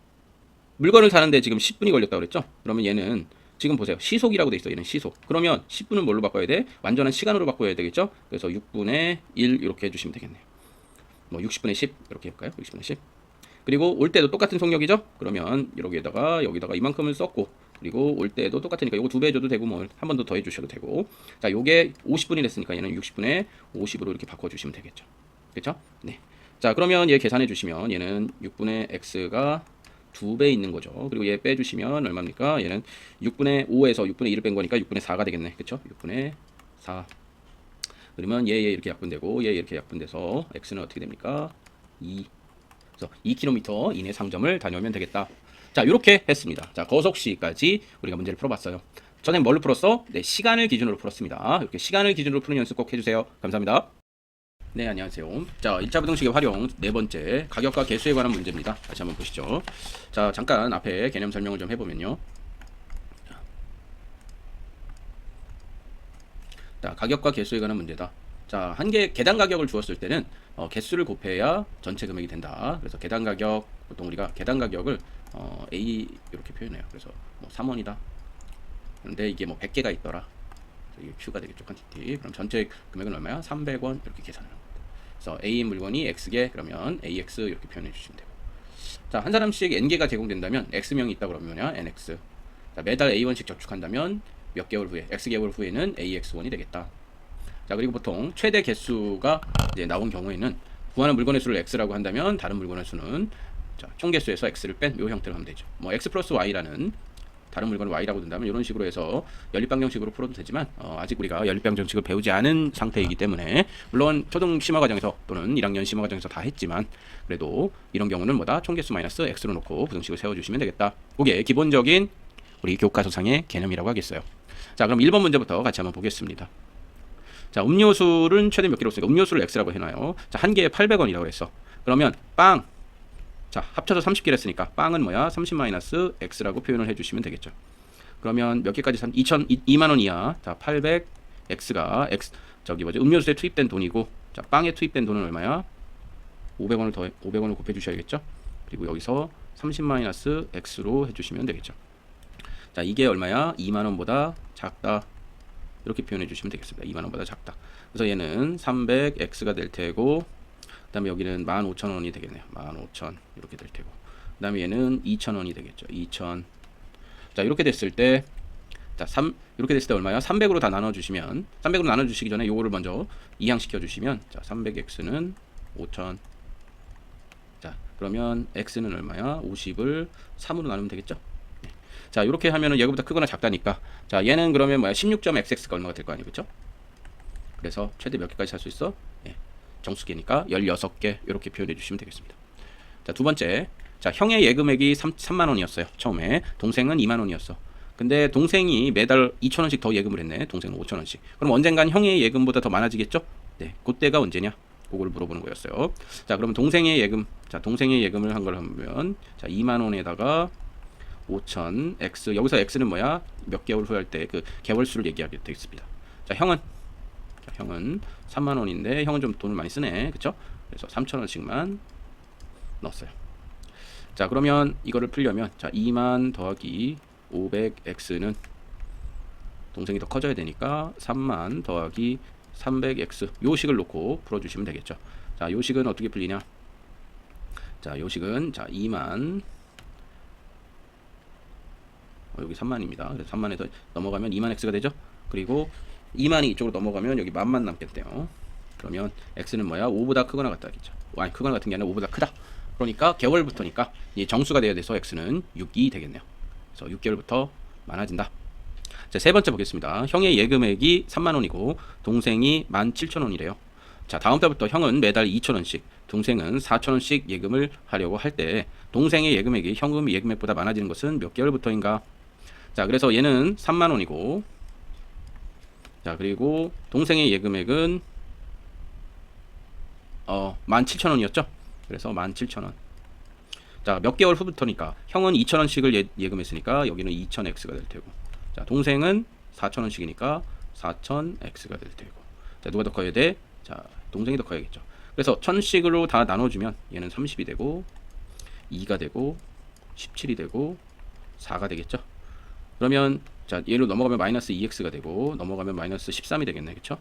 Speaker 1: 물건을 사는데 지금 10분이 걸렸다고 그랬죠. 그러면 얘는 지금 보세요. 시속이라고 돼 있어. 얘는 시속. 그러면 10분은 뭘로 바꿔야 돼? 완전한 시간으로 바꿔야 되겠죠? 그래서 6분의 1 이렇게 해주시면 되겠네요. 뭐 60분의 10 이렇게 해볼까요? 60분의 10. 그리고 올 때도 똑같은 속력이죠? 그러면 여기다가 이만큼을 썼고, 그리고 올 때도 똑같으니까 요거 2배 해줘도 되고, 뭐 한 번 더 더해 주셔도 되고. 자, 요게 50분이 됐으니까 얘는 60분의 50으로 이렇게 바꿔주시면 되겠죠. 그렇죠? 네. 자, 그러면 얘 계산해 주시면 얘는 6분의 x가 2배 있는 거죠. 그리고 얘 빼주시면 얼마입니까? 얘는 6분의 5에서 6분의 1을 뺀 거니까 6분의 4가 되겠네. 그쵸? 6분의 4. 그러면 얘 이렇게 약분되고 얘 이렇게 약분돼서 x는 어떻게 됩니까? 2. 그래서 2km 이내 상점을 다녀오면 되겠다. 자, 이렇게 했습니다. 자, 거속시까지 우리가 문제를 풀어봤어요. 전에 뭘로 풀었어? 네, 시간을 기준으로 풀었습니다. 이렇게 시간을 기준으로 푸는 연습 꼭 해주세요. 감사합니다. 네, 안녕하세요. 자, 1차 부등식의 활용 네 번째, 가격과 개수에 관한 문제입니다. 다시 한번 보시죠. 자, 잠깐 앞에 개념 설명을 좀 해보면요. 자, 가격과 개수에 관한 문제다. 자, 한 개 계단 가격을 주었을 때는 개수를 곱해야 전체 금액이 된다. 그래서 계단 가격, 보통 우리가 계단 가격을 A 이렇게 표현해요. 그래서 뭐 3원이다. 그런데 이게 뭐 100개가 있더라. 이게 Q가 되겠죠. 퀀티티. 그럼 전체 금액은 얼마야? 300원 이렇게 계산을 합니다. 그래서 A 물건이 X개, 그러면 AX 이렇게 표현해 주시면 되고. 자, 한 사람씩 N개가 제공된다면 X명이 있다 그러면 뭐냐? NX. 자, 매달 A1씩 저축한다면 몇 개월 후에, X개월 후에는 AX1이 되겠다. 자, 그리고 보통 최대 개수가 이제 나온 경우에는 구하는 물건의 수를 X라고 한다면 다른 물건의 수는 자, 총 개수에서 X를 뺀 이 형태로 하면 되죠. 뭐 X 플러스 Y라는 다른 물건을 Y라고 둔다면 이런 식으로 해서 연립방정식으로 풀어도 되지만 아직 우리가 연립방정식을 배우지 않은 상태이기 때문에, 물론 초등 심화 과정에서 또는 1학년 심화 과정에서 다 했지만 그래도 이런 경우는 뭐다? 총개수 마이너스 X로 놓고 부등식을 세워주시면 되겠다. 그게 기본적인 우리 교과서상의 개념이라고 하겠어요. 자, 그럼 1번 문제부터 같이 한번 보겠습니다. 자, 음료수는 최대 몇 개로 쓰니까 음료수를 X라고 해놔요. 자, 한 개에 800원이라고 했어. 그러면 빵, 자, 합쳐서 30개를 했으니까 빵은 뭐야? 30 마이너스 X라고 표현을 해주시면 되겠죠. 그러면 몇 개까지 산? 2만 원 이하. 자, 800 X가 음료수에 투입된 돈이고, 자, 빵에 투입된 돈은 얼마야? 500원을 곱해 주셔야겠죠. 그리고 여기서 30 마이너스 X로 해주시면 되겠죠. 자, 이게 얼마야? 2만 원보다 작다. 이렇게 표현해 주시면 되겠습니다. 2만 원보다 작다. 그래서 얘는 300X가 될 테고, 그 다음에 여기는 15,000원이 되겠네요. 15,000 이렇게 될 테고, 그 다음에 얘는 2,000원이 되겠죠. 2,000. 자, 이렇게 됐을 때, 자, 이렇게 됐을 때 얼마야? 300으로 다 나눠주시면, 300으로 나눠주시기 전에 요거를 먼저 이항시켜 주시면, 자, 300X는 5,000. 자, 그러면 X는 얼마야? 50을 3으로 나누면 되겠죠. 네. 자, 이렇게 하면은 얘보다 크거나 작다니까. 자, 얘는 그러면 뭐야? 16.xx가 얼마가 될 거 아니에요, 그렇죠? 그래서 최대 몇 개까지 살 수 있어? 네. 정수기니까 16개 이렇게 표현해 주시면 되겠습니다. 자, 두 번째. 자, 형의 예금액이 3만 원이었어요. 처음에. 동생은 2만 원이었어. 근데 동생이 매달 2,000원씩 더 예금을 했네. 동생은 5,000원씩. 그럼 언젠간 형의 예금보다 더 많아지겠죠? 네. 그때가 언제냐? 그걸 물어보는 거였어요. 자, 그러면 동생의 예금. 자, 동생의 예금을 한 걸 하면, 자, 2만 원에다가 5,000 X. 여기서 X는 뭐야? 몇 개월 후 할 때 그 개월 수를 얘기하게 되겠습니다. 자, 형은 3만 원인데 형은 좀 돈을 많이 쓰네. 그쵸? 그래서 3,000원씩만 넣었어요. 자, 그러면 이거를 풀려면, 자, 2만 더하기 500x는 동생이 더 커져야 되니까 3만 더하기 300x 요 식을 놓고 풀어주시면 되겠죠. 자, 요 식은 어떻게 풀리냐? 자, 요 식은, 자, 2만 여기 3만입니다. 그래서 3만에서 넘어가면 2만 x가 되죠. 그리고 2만이 이쪽으로 넘어가면 여기 만만 남겠대요. 그러면 x는 뭐야? 5보다 크거나 같다겠죠. 아니, 크거나 같은 게 아니라 5보다 크다. 그러니까 개월부터니까 이 정수가 돼야 돼서 x는 6이 되겠네요. 그래서 6개월부터 많아진다. 자, 세 번째 보겠습니다. 형의 예금액이 3만 원이고 동생이 17,000원이래요. 자, 다음 달부터 형은 매달 2,000원씩, 동생은 4,000원씩 예금을 하려고 할 때 동생의 예금액이 형 예금액보다 많아지는 것은 몇 개월부터인가? 자, 그래서 얘는 3만 원이고, 자, 그리고 동생의 예금액은 17,000원이었죠. 그래서 17,000원. 자, 몇 개월 후부터니까 형은 2,000원씩을 예금했으니까 여기는 2,000x가 될 테고, 자, 동생은 4,000원씩이니까 4,000x가 될 테고, 자, 누가 더 커야 돼? 자, 동생이 더 커야겠죠. 그래서 1,000씩으로 다 나눠주면 얘는 30이 되고 2가 되고 17이 되고 4가 되겠죠. 그러면 자, 얘로 넘어가면 마이너스 2x가 되고 넘어가면 마이너스 13이 되겠네. 그쵸?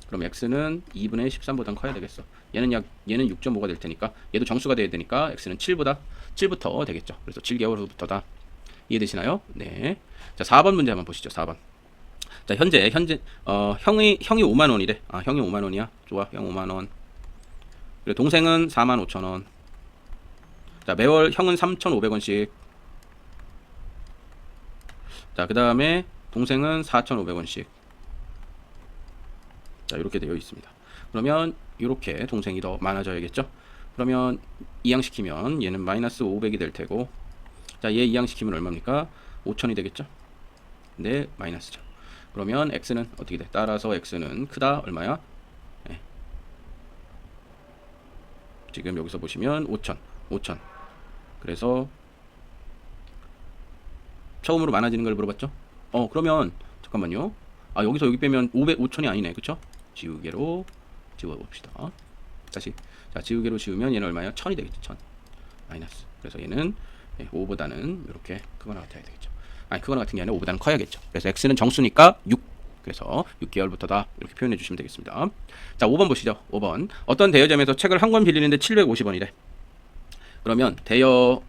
Speaker 1: 그럼 x는 2분의 13보다 커야 되겠어. 얘는 6.5가 될 테니까 얘도 정수가 돼야 되니까 x는 7부터 되겠죠. 그래서 7개월 후부터다. 이해되시나요? 네. 자, 4번 문제 한번 보시죠. 4번. 자, 현재 형이 5만 원이래. 아, 형이 5만 원이야. 좋아. 형 5만 원. 그리고 동생은 4만 5천 원. 자, 매월 형은 3,500원씩. 자, 그다음에 동생은 4,500원씩. 자, 이렇게 되어 있습니다. 그러면 이렇게 동생이 더 많아져야겠죠? 그러면 이항시키면 얘는 마이너스 500이 될 테고, 자, 얘 이항시키면 얼마입니까? 5,000이 되겠죠? 네, 마이너스죠. 그러면 x는 어떻게 돼? 따라서 x는 크다 얼마야? 네. 지금 여기서 보시면 5,000. 그래서 처음으로 많아지는 걸 물어봤죠? 그러면 잠깐만요. 아, 여기서 여기 빼면 5,000이 아니네. 그쵸? 지우개로 지워봅시다. 다시. 자, 지우개로 지우면 얘는 얼마예요? 1,000이 되겠죠. 1,000. 마이너스. 그래서 얘는 5보다는 이렇게 크거나 같아야 되겠죠. 아니, 크거나 같은 게 아니라 5보다는 커야겠죠. 그래서 x는 정수니까 6. 그래서 6개월부터다. 이렇게 표현해 주시면 되겠습니다. 자, 5번 보시죠. 5번. 어떤 대여점에서 책을 한 권 빌리는데 750원이래. 그러면 대여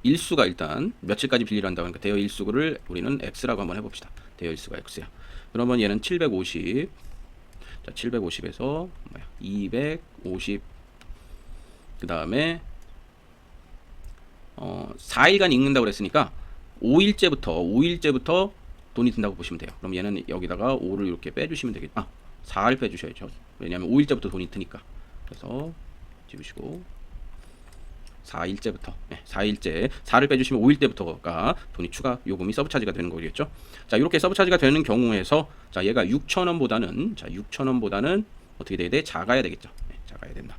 Speaker 1: 일수가 일단 며칠까지 빌리란다 그러니까 대여 일수를 우리는 x라고 한번 해봅시다. 대여 일수가 x야. 그러면 얘는 750. 자, 750에서 250. 그 다음에 4일간 읽는다고 그랬으니까 5일째부터 돈이 든다고 보시면 돼요. 그럼 얘는 여기다가 5를 이렇게 빼주시면 되겠죠. 4를 빼주셔야죠. 왜냐하면 5일째부터 돈이 드니까. 그래서 지우시고 4일째부터 4를 빼주시면 5일때부터가 돈이 추가 요금이 서브차지가 되는 거겠죠. 자, 이렇게 서브차지가 되는 경우에서 자, 얘가 6,000원보다는 어떻게 돼야 돼? 작아야 되겠죠. 작아야 된다.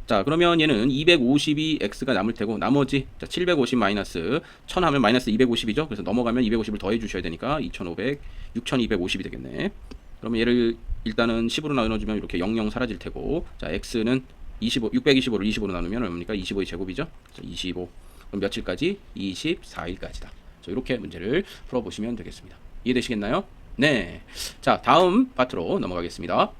Speaker 1: 자, 그러면 얘는 252x가 남을 테고 나머지 자, 750 마이너스 1000 하면 마이너스 250이죠. 그래서 넘어가면 250을 더해 주셔야 되니까 6250이 되겠네. 그러면 얘를 일단은 10으로 나눠주면 이렇게 00 사라질 테고 자, x는 625를 25로 나누면 얼마입니까? 25의 제곱이죠. 그래서 25. 그럼 며칠까지? 24일까지다. 이렇게 문제를 풀어보시면 되겠습니다. 이해되시겠나요? 네. 자, 다음 파트로 넘어가겠습니다.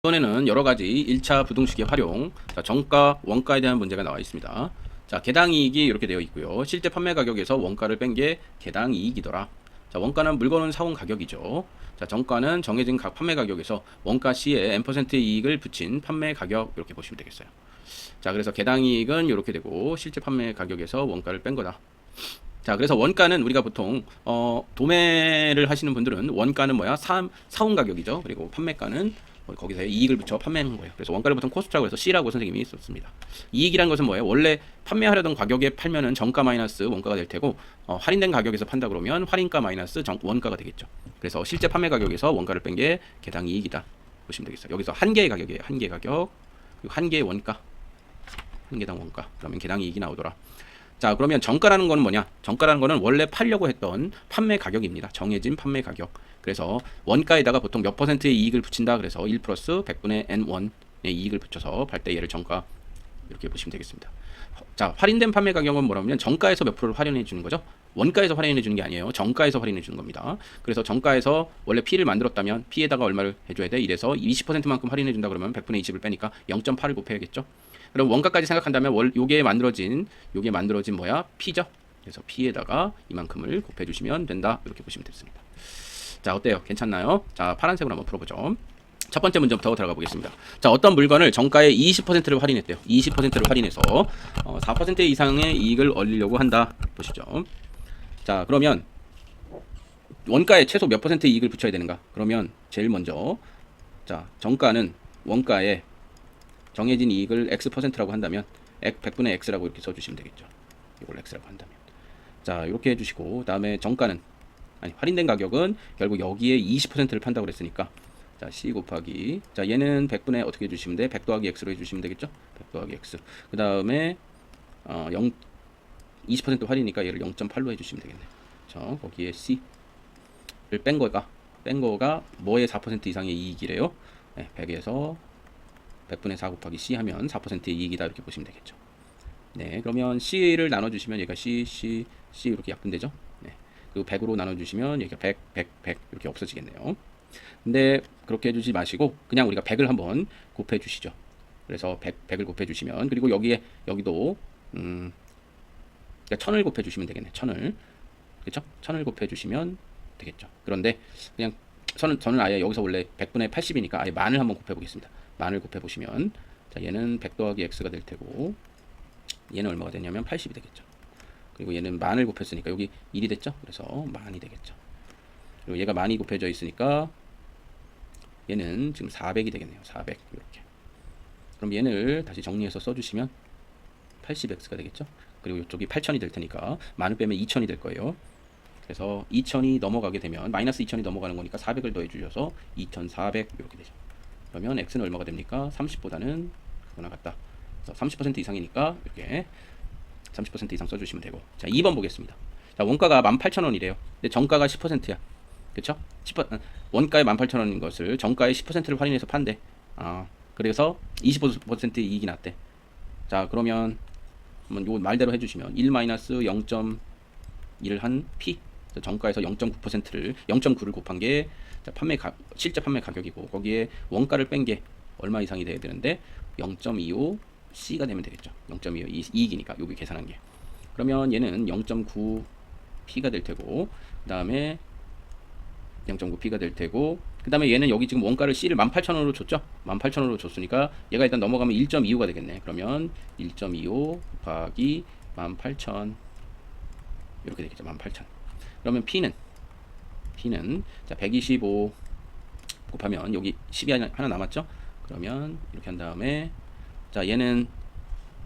Speaker 1: 이번에는 여러가지 1차 부등식의 활용, 자, 정가, 원가에 대한 문제가 나와 있습니다. 자, 개당이익이 이렇게 되어 있고요. 실제 판매 가격에서 원가를 뺀 게 개당이익이더라. 자, 원가는 물건은 사온 가격이죠. 자, 정가는 정해진 각 판매 가격에서 원가 C에 N%의 이익을 붙인 판매 가격 이렇게 보시면 되겠어요. 자, 그래서 개당이익은 이렇게 되고 실제 판매 가격에서 원가를 뺀 거다. 자, 그래서 원가는 우리가 보통 도매를 하시는 분들은 원가는 뭐야? 사온 가격이죠. 그리고 판매가는 거기서 이익을 붙여 판매하는 거예요. 그래서 원가를 보통 코스트라고 해서 C라고 선생님이 썼습니다. 이익이라는 것은 뭐예요? 원래 판매하려던 가격에 팔면은 정가 마이너스 원가가 될 테고 할인된 가격에서 판다 그러면 할인가 마이너스 원가가 되겠죠. 그래서 실제 판매 가격에서 원가를 뺀 게 개당 이익이다 보시면 되겠어요. 여기서 한 개의 가격이에요. 한 개의 가격 그리고 한 개의 원가, 한 개당 원가. 그러면 개당 이익이 나오더라. 자, 그러면 정가라는 거는 뭐냐? 정가라는 거는 원래 팔려고 했던 판매 가격입니다. 정해진 판매 가격. 그래서 원가에다가 보통 몇 퍼센트의 이익을 붙인다. 그래서 1 플러스 100분의 N1의 이익을 붙여서 팔 때 얘를 정가 이렇게 보시면 되겠습니다. 자, 할인된 판매 가격은 뭐라면 정가에서 몇 프로를 할인해 주는 거죠? 원가에서 할인해 주는 게 아니에요. 정가에서 할인해 주는 겁니다. 그래서 정가에서 원래 P를 만들었다면 P에다가 얼마를 해줘야 돼? 이래서 20%만큼 할인해 준다 그러면 100분의 20을 빼니까 0.8을 곱해야겠죠? 그럼 원가까지 생각한다면 요게 만들어진 뭐야? P죠? 그래서 P에다가 이만큼을 곱해주시면 된다. 이렇게 보시면 됐습니다. 자, 어때요? 괜찮나요? 자, 파란색으로 한번 풀어보죠. 첫 번째 문제부터 들어가 보겠습니다. 자, 어떤 물건을 정가의 20%를 할인했대요. 20%를 할인해서 4% 이상의 이익을 얻으려고 한다. 보시죠. 자, 그러면 원가에 최소 몇 퍼센트 이익을 붙여야 되는가? 그러면 제일 먼저 자, 정가는 원가에 정해진 이익을 X%라고 한다면 100분의 X라고 이렇게 써주시면 되겠죠. 이걸 X라고 한다면. 자, 이렇게 해주시고 다음에 정가는 할인된 가격은 결국 여기에 20%를 판다고 그랬으니까 자, C 곱하기 자, 얘는 100분의 어떻게 해주시면 돼? 100 더하기 X로 해주시면 되겠죠? 100 더하기 X. 그 다음에 20% 할인이니까 얘를 0.8로 해주시면 되겠네. 자, 거기에 C를 뺀 거가 뭐의 4% 이상의 이익이래요? 네, 100에서 100분의 4 곱하기 C 하면 4%의 이익이다 이렇게 보시면 되겠죠. 네, 그러면 C를 나눠주시면 얘가 C 이렇게 약분되죠. 네. 그리고 100으로 나눠주시면 여기가 100, 100, 100 이렇게 없어지겠네요. 근데 그렇게 해주지 마시고 그냥 우리가 100을 한번 곱해 주시죠. 그래서 100을 곱해 주시면, 그리고 여기도 그러니까 1000을 곱해 주시면 되겠네. 1000을, 그렇죠? 1000을 곱해 주시면 되겠죠. 그런데 그냥 저는 아예 여기서 원래 100분의 80이니까 아예 만을 한번 곱해 보겠습니다. 만을 곱해 보시면, 자, 얘는 100 더하기 x가 될 테고 얘는 얼마가 되냐면 80이 되겠죠. 그리고 얘는 만을 곱했으니까 여기 1이 됐죠. 그래서 만이 되겠죠. 그리고 얘가 만이 곱해져 있으니까 얘는 지금 400이 되겠네요. 400 이렇게. 그럼 얘를 다시 정리해서 써주시면 80x가 되겠죠. 그리고 이쪽이 8000이 될 테니까 만을 빼면 2000이 될 거예요. 그래서 2000이 넘어가게 되면 마이너스 2000이 넘어가는 거니까 400을 더해 주셔서 2400 이렇게 되죠. 그러면 x는 얼마가 됩니까? 30보다는 그거나 같다. 그래서 30% 이상이니까 이렇게 30% 이상 써주시면 되고. 자, 2번 보겠습니다. 자, 원가가 18,000원이래요. 근데 정가가 10%야. 그쵸? 원가에 18,000원인 것을 정가의 10%를 할인해서 판대. 그래서 25% 이익이 났대. 자, 그러면 한번 요 말대로 해주시면 1-0.1을 한 P, 정가에서 0.9%를 0.9를 곱한 게 실제 판매 가격이고, 거기에 원가를 뺀 게 얼마 이상이 돼야 되는데 0.25 C가 되면 되겠죠. 0.25 이익이니까 여기 계산한 게. 그러면 얘는 0.9 P가 될 테고, 그 다음에 0.9 P가 될 테고, 그 다음에 얘는 여기 지금 원가를 C를 18,000원으로 줬죠. 18,000원으로 줬으니까 얘가 일단 넘어가면 1.25가 되겠네. 그러면 1.25 곱하기 18,000 이렇게 되겠죠. 18,000. 그러면 P는 자, 125 곱하면 여기 10이 하나 남았죠. 그러면 이렇게 한 다음에, 자, 얘는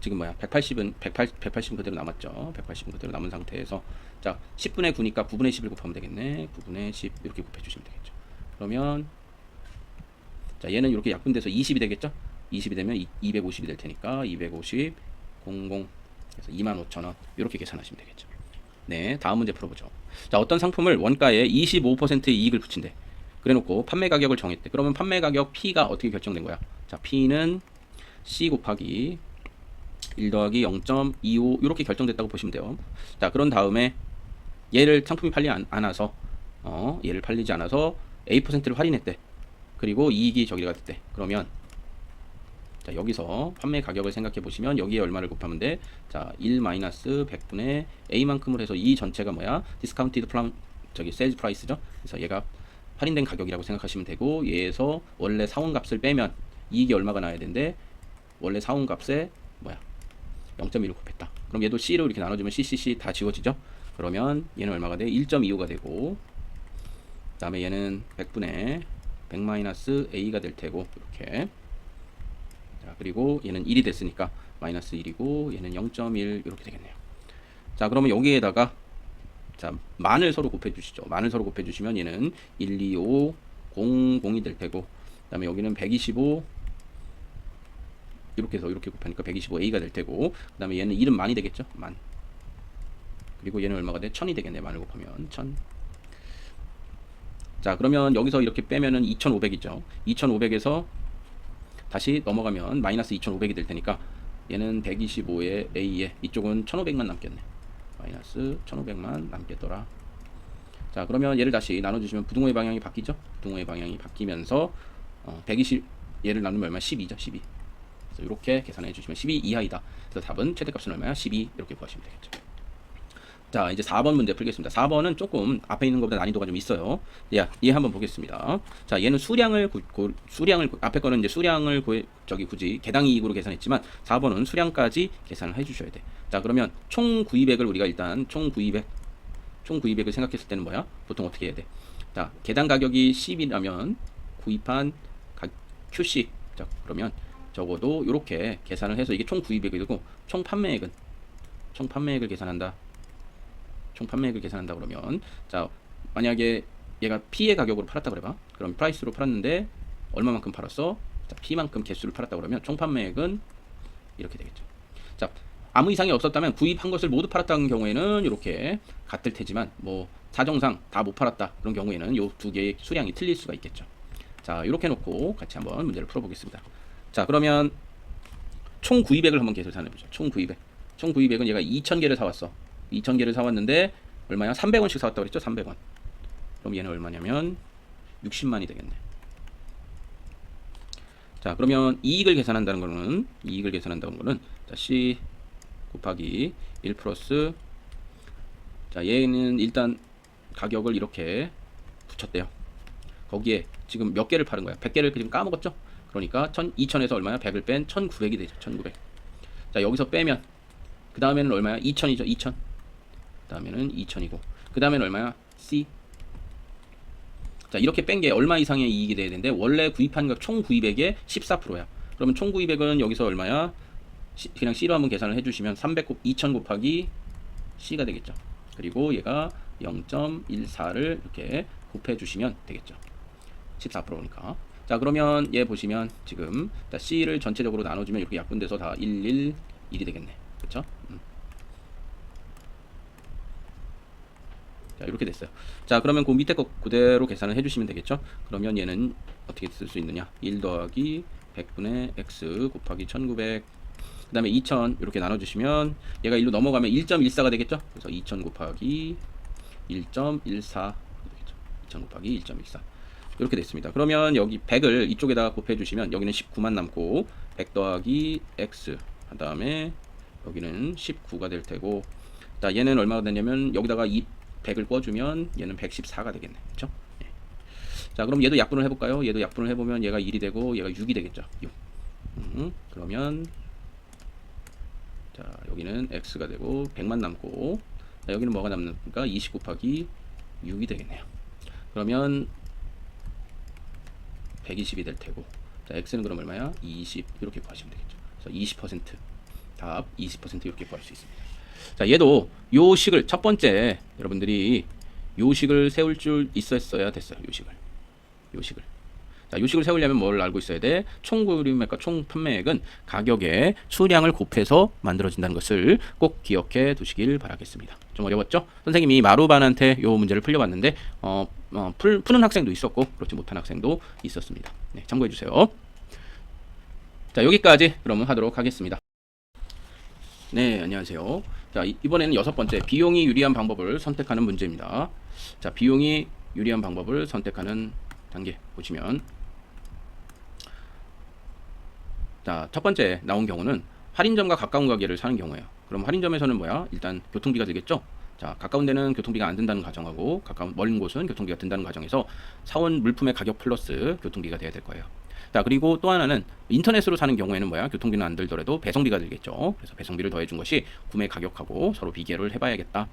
Speaker 1: 지금 180은 그대로 남았죠. 180은 그대로 남은 상태에서, 자, 10분의 9니까 9분의 10을 곱하면 되겠네. 9분의 10 이렇게 곱해 주시면 되겠죠. 그러면, 자, 얘는 이렇게 약분돼서 20이 되겠죠. 20이 되면 250이 될 테니까 250 00 그래서 25,000원 이렇게 계산하시면 되겠죠. 네, 다음 문제 풀어보죠. 자, 어떤 상품을 원가에 25%의 이익을 붙인대. 그래놓고 판매 가격을 정했대. 그러면 판매 가격 P가 어떻게 결정된 거야? 자, P는 C 곱하기 1 더하기 0.25 이렇게 결정됐다고 보시면 돼요. 자, 그런 다음에 얘를 상품이 얘를 팔리지 않아서 A%를 할인했대. 그리고 이익이 저기가 됐대. 그러면, 자, 여기서 판매 가격을 생각해 보시면 여기에 얼마를 곱하면 돼? 자, 1-100분의 A만큼을 해서 이 전체가 디스카운티드 세일즈 프라이스죠. 그래서 얘가 할인된 가격이라고 생각하시면 되고, 얘에서 원래 사온 값을 빼면 이익이 얼마가 나야 되는데, 원래 사온 값에 0.1을 곱했다. 그럼 얘도 C로 이렇게 나눠주면 CCC 다 지워지죠. 그러면 얘는 얼마가 돼? 1.25가 되고, 그 다음에 얘는 100분의 100-A가 될 테고, 이렇게. 자, 그리고 얘는 1이 됐으니까 마이너스 1이고, 얘는 0.1 이렇게 되겠네요. 자, 그러면 여기에다가, 자, 만을 서로 곱해 주시죠. 만을 서로 곱해 주시면 얘는 125 00이 될 테고, 그 다음에 여기는 125 이렇게 해서 이렇게 곱하니까 125A가 될 테고, 그 다음에 얘는 1은 만이 되겠죠. 만. 그리고 얘는 얼마가 돼? 1000이 되겠네. 만을 곱하면 1000. 자, 그러면 여기서 이렇게 빼면은 2500이죠. 2500에서 다시 넘어가면 마이너스 2500이 될 테니까 얘는 125에 A에 이쪽은 1500만 남겠네. 마이너스 1500만 남겠더라. 자, 그러면 얘를 다시 나눠주시면 부등호의 방향이 바뀌죠. 부등호의 방향이 바뀌면서 120 얘를 나누면 얼마? 12죠. 12. 그래서 이렇게 계산해 주시면 12 이하이다. 그래서 답은 최대값은 얼마야? 12 이렇게 구하시면 되겠죠. 자, 이제 4번 문제 풀겠습니다. 4번은 조금 앞에 있는 것보다 난이도가 좀 있어요. 얘 한번 보겠습니다. 자, 얘는 수량을 앞에 거는 이제 수량을 굳이 개당 이익으로 계산했지만 4번은 수량까지 계산을 해 주셔야 돼. 자, 그러면 총 구입액을 우리가 일단 총 구입액을 생각했을 때는 보통 어떻게 해야 돼? 자, 개당 가격이 10이라면 구입한 Q씩, 자, 그러면 적어도 이렇게 계산을 해서 이게 총 구입액이 되고, 총 판매액을 계산한다. 총 판매액을 계산한다 그러면, 자, 만약에 얘가 P의 가격으로 팔았다 그래봐. 그럼 프라이스로 팔았는데 얼마만큼 팔았어? 자, P만큼 개수를 팔았다 그러면 총 판매액은 이렇게 되겠죠. 자, 아무 이상이 없었다면 구입한 것을 모두 팔았다는 경우에는 이렇게 같을 테지만 사정상 다 못 팔았다 그런 경우에는 요 두 개의 수량이 틀릴 수가 있겠죠. 자, 이렇게 놓고 같이 한번 문제를 풀어보겠습니다. 자, 그러면 총 구입액을 한번 계산해 보죠. 총 구입액은 얘가 2000개를 사왔어. 2000개를 사왔는데 얼마야? 300원씩 사왔다고 그랬죠? 300원. 그럼 얘는 얼마냐면 60만이 되겠네. 자, 그러면 이익을 계산한다는 거는 자, C 곱하기 1 플러스, 자, 얘는 일단 가격을 이렇게 붙였대요. 거기에 지금 몇 개를 파는 거야? 100개를 지금 까먹었죠? 그러니까 2000에서 얼마야? 100을 뺀 1900이 되죠. 1900. 자, 여기서 빼면 그 다음에는 얼마야? 2000이죠. 2000. 그 다음에는 2000이고 그 다음에는 얼마야? C. 자, 이렇게 뺀 게 얼마 이상의 이익이 돼야 되는데 원래 구입한 것 총 구입액의 14%야. 그러면 총 구입액은 여기서 얼마야? 그냥 C로 한번 계산을 해주시면 2000 곱하기 C가 되겠죠. 그리고 얘가 0.14를 이렇게 곱해주시면 되겠죠. 14%니까. 자, 그러면 얘 보시면 지금 C를 전체적으로 나눠주면 이렇게 약분돼서 다 111이 되겠네. 그쵸? 자, 이렇게 됐어요. 자, 그러면 그 밑에 거 그대로 계산을 해주시면 되겠죠. 그러면 얘는 어떻게 쓸 수 있느냐? 1 더하기 100분의 x 곱하기 1900, 그 다음에 2000 이렇게 나눠주시면 얘가 1로 넘어가면 1.14가 되겠죠. 그래서 2000 곱하기 1.14 되겠죠. 2000 곱하기 1.14 이렇게 됐습니다. 그러면 여기 100을 이쪽에다가 곱해주시면 여기는 19만 남고 100 더하기 x 한 다음에 여기는 19가 될 테고, 자, 얘는 얼마가 되냐면 여기다가 100을 꿔주면 얘는 114가 되겠네. 그쵸? 예. 자, 그럼 얘도 약분을 해볼까요? 얘도 약분을 해보면 얘가 1이 되고 얘가 6이 되겠죠. 6. 그러면 자, 여기는 x가 되고 100만 남고, 자, 여기는 뭐가 남는가? 20 곱하기 6이 되겠네요. 그러면 120이 될 테고, 자, x는 그럼 얼마야? 20 이렇게 구하시면 되겠죠. 그래서 20% 답 20% 이렇게 구할 수 있습니다. 자, 얘도 요 식을 첫 번째 여러분들이 요 식을 세울 줄 있었어야 됐어요. 요 식을. 자, 요 식을 세우려면 뭘 알고 있어야 돼? 총 구입액과 총 판매액은 가격의 수량을 곱해서 만들어진다는 것을 꼭 기억해 두시길 바라겠습니다. 좀 어려웠죠? 선생님이 마루반한테 요 문제를 풀려봤는데 푸는 학생도 있었고 그렇지 못한 학생도 있었습니다. 네, 참고해 주세요. 자, 여기까지 그러면 하도록 하겠습니다. 네, 안녕하세요. 자, 이번에는 6번째 비용이 유리한 방법을 선택하는 문제입니다. 자, 비용이 유리한 방법을 선택하는 단계 보시면, 자, 첫 번째 나온 경우는 할인점과 가까운 가게를 사는 경우예요. 그럼 할인점에서는 뭐야? 일단 교통비가 들겠죠? 자, 가까운 데는 교통비가 안 든다는 가정하고 멀은 곳은 교통비가 든다는 가정에서 사온 물품의 가격 플러스 교통비가 돼야 될 거예요. 자, 그리고 또 하나는 인터넷으로 사는 경우에는 뭐야? 교통비는 안 들더라도 배송비가 들겠죠. 그래서 배송비를 더해준 것이 구매 가격하고 서로 비교를 해봐야겠다.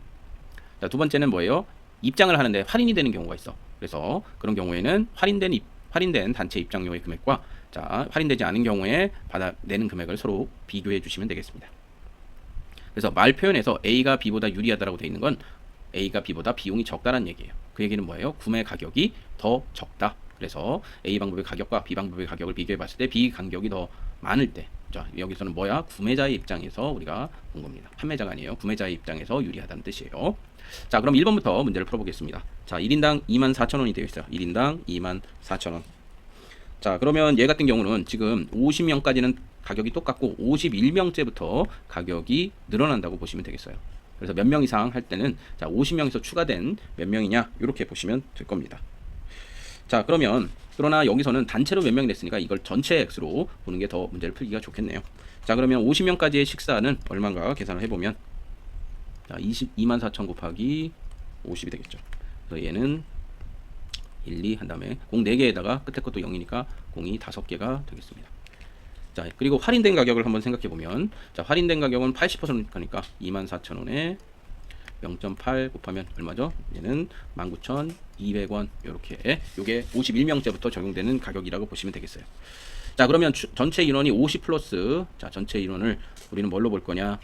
Speaker 1: 자, 두 번째는 뭐예요? 입장을 하는데 할인이 되는 경우가 있어. 그래서 그런 경우에는 할인된 단체 입장료의 금액과, 자, 할인되지 않은 경우에 내는 금액을 서로 비교해 주시면 되겠습니다. 그래서 말 표현에서 A가 B보다 유리하다라고 되어 있는 건 A가 B보다 비용이 적다라는 얘기예요. 그 얘기는 뭐예요? 구매 가격이 더 적다. 그래서 A 방법의 가격과 B 방법의 가격을 비교해 봤을 때 B 간격이 더 많을 때, 자, 여기서는 뭐야? 구매자의 입장에서 우리가 본 겁니다. 판매자가 아니에요. 구매자의 입장에서 유리하다는 뜻이에요. 자, 그럼 1번부터 문제를 풀어보겠습니다. 자, 1인당 24,000원이 되어 있어요. 1인당 24,000원. 자, 그러면 얘 같은 경우는 지금 50명까지는 가격이 똑같고 51명째부터 가격이 늘어난다고 보시면 되겠어요. 그래서 몇 명 이상 할 때는, 자, 50명에서 추가된 몇 명이냐 이렇게 보시면 될 겁니다. 자, 그러나 여기서는 단체로 몇 명이 됐으니까 이걸 전체 X로 보는 게 더 문제를 풀기가 좋겠네요. 자, 그러면 50명까지의 식사는 얼마인가 계산을 해보면, 자, 24,000 곱하기 50이 되겠죠. 그래서 얘는 1, 2 한 다음에 공 4개에다가 끝에 것도 0이니까 공이 5개가 되겠습니다. 자, 그리고 할인된 가격을 한번 생각해 보면, 자, 할인된 가격은 80%니까 24,000원에 0.8 곱하면 얼마죠? 얘는 19,200원. 요렇게 요게 51명째부터 적용되는 가격이라고 보시면 되겠어요. 자, 그러면 전체 인원이 50 플러스, 자, 전체 인원을 우리는 뭘로 볼 거냐?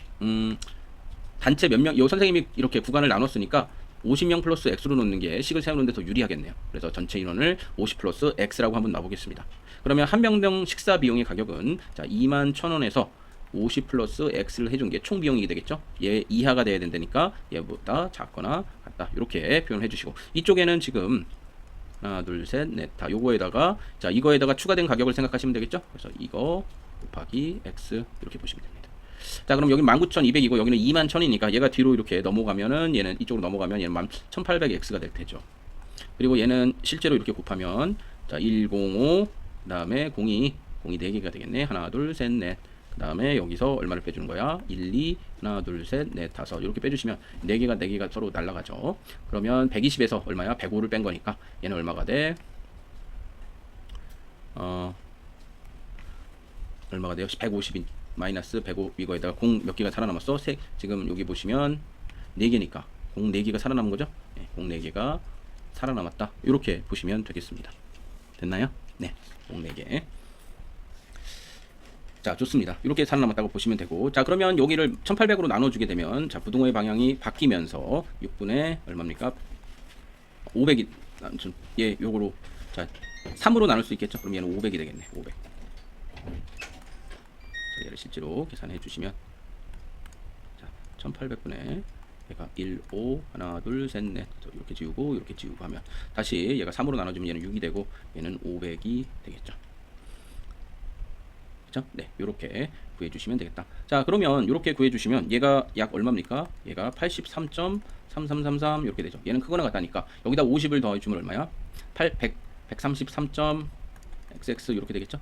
Speaker 1: 단체 몇 명, 요 선생님이 이렇게 구간을 나눴으니까 50명 플러스 X로 놓는 게 식을 세우는 데 더 유리하겠네요. 그래서 전체 인원을 50 플러스 X라고 한번 놔보겠습니다. 그러면 한 명당 식사 비용의 가격은, 자, 21,000원에서 50 플러스 X를 해준 게 총 비용이 되겠죠. 얘 이하가 돼야 된다니까 얘보다 작거나 같다 이렇게 표현해 주시고, 이쪽에는 지금 하나 둘 셋 넷 다 요거에다가, 자, 이거에다가 추가된 가격을 생각하시면 되겠죠. 그래서 이거 곱하기 X 이렇게 보시면 됩니다. 자, 그럼 여기 19,200이고 여기는 21,000이니까 얘가 뒤로 이렇게 넘어가면은 얘는 이쪽으로 넘어가면 얘는 1800x가 될 테죠. 그리고 얘는 실제로 이렇게 곱하면 자, 105 그다음에 02 4개가 되겠네. 하나, 둘, 셋, 넷. 그다음에 여기서 얼마를 빼주는 거야? 1, 2, 하나, 둘, 셋, 넷, 다섯. 이렇게 빼주시면 4개가 서로 날아가죠. 그러면 120에서 얼마야? 105를 뺀 거니까 얘는 얼마가 돼? 얼마가 돼요? 150인 마이너스 105 이거에다가 공 몇 개가 살아남았어? 지금 여기 보시면 4개니까 공 4개가 살아남은 거죠? 네, 공 4개가 살아남았다. 이렇게 보시면 되겠습니다. 됐나요? 네, 공 4개. 자, 좋습니다. 이렇게 살아남았다고 보시면 되고, 자, 그러면 여기를 1800으로 나눠주게 되면, 자, 부등호의 방향이 바뀌면서 6분의 얼마입니까? 500이, 얘 요거로, 자, 3으로 나눌 수 있겠죠? 그럼 얘는 500이 되겠네. 500. 자, 얘를 실제로 계산해 주시면, 자, 1800분의 얘가 1, 5, 하나, 둘, 셋, 넷. 이렇게 지우고, 이렇게 지우고 하면, 다시 얘가 3으로 나눠주면 얘는 6이 되고, 얘는 500이 되겠죠. 그죠? 네, 요렇게 구해주시면 되겠다. 자, 그러면 요렇게 구해주시면 얘가 약 얼마입니까? 얘가 83.3333 이렇게 되죠. 얘는 크거나 같다니까 여기다 50을 더해주면 얼마야? 133.xx 이렇게 되겠죠?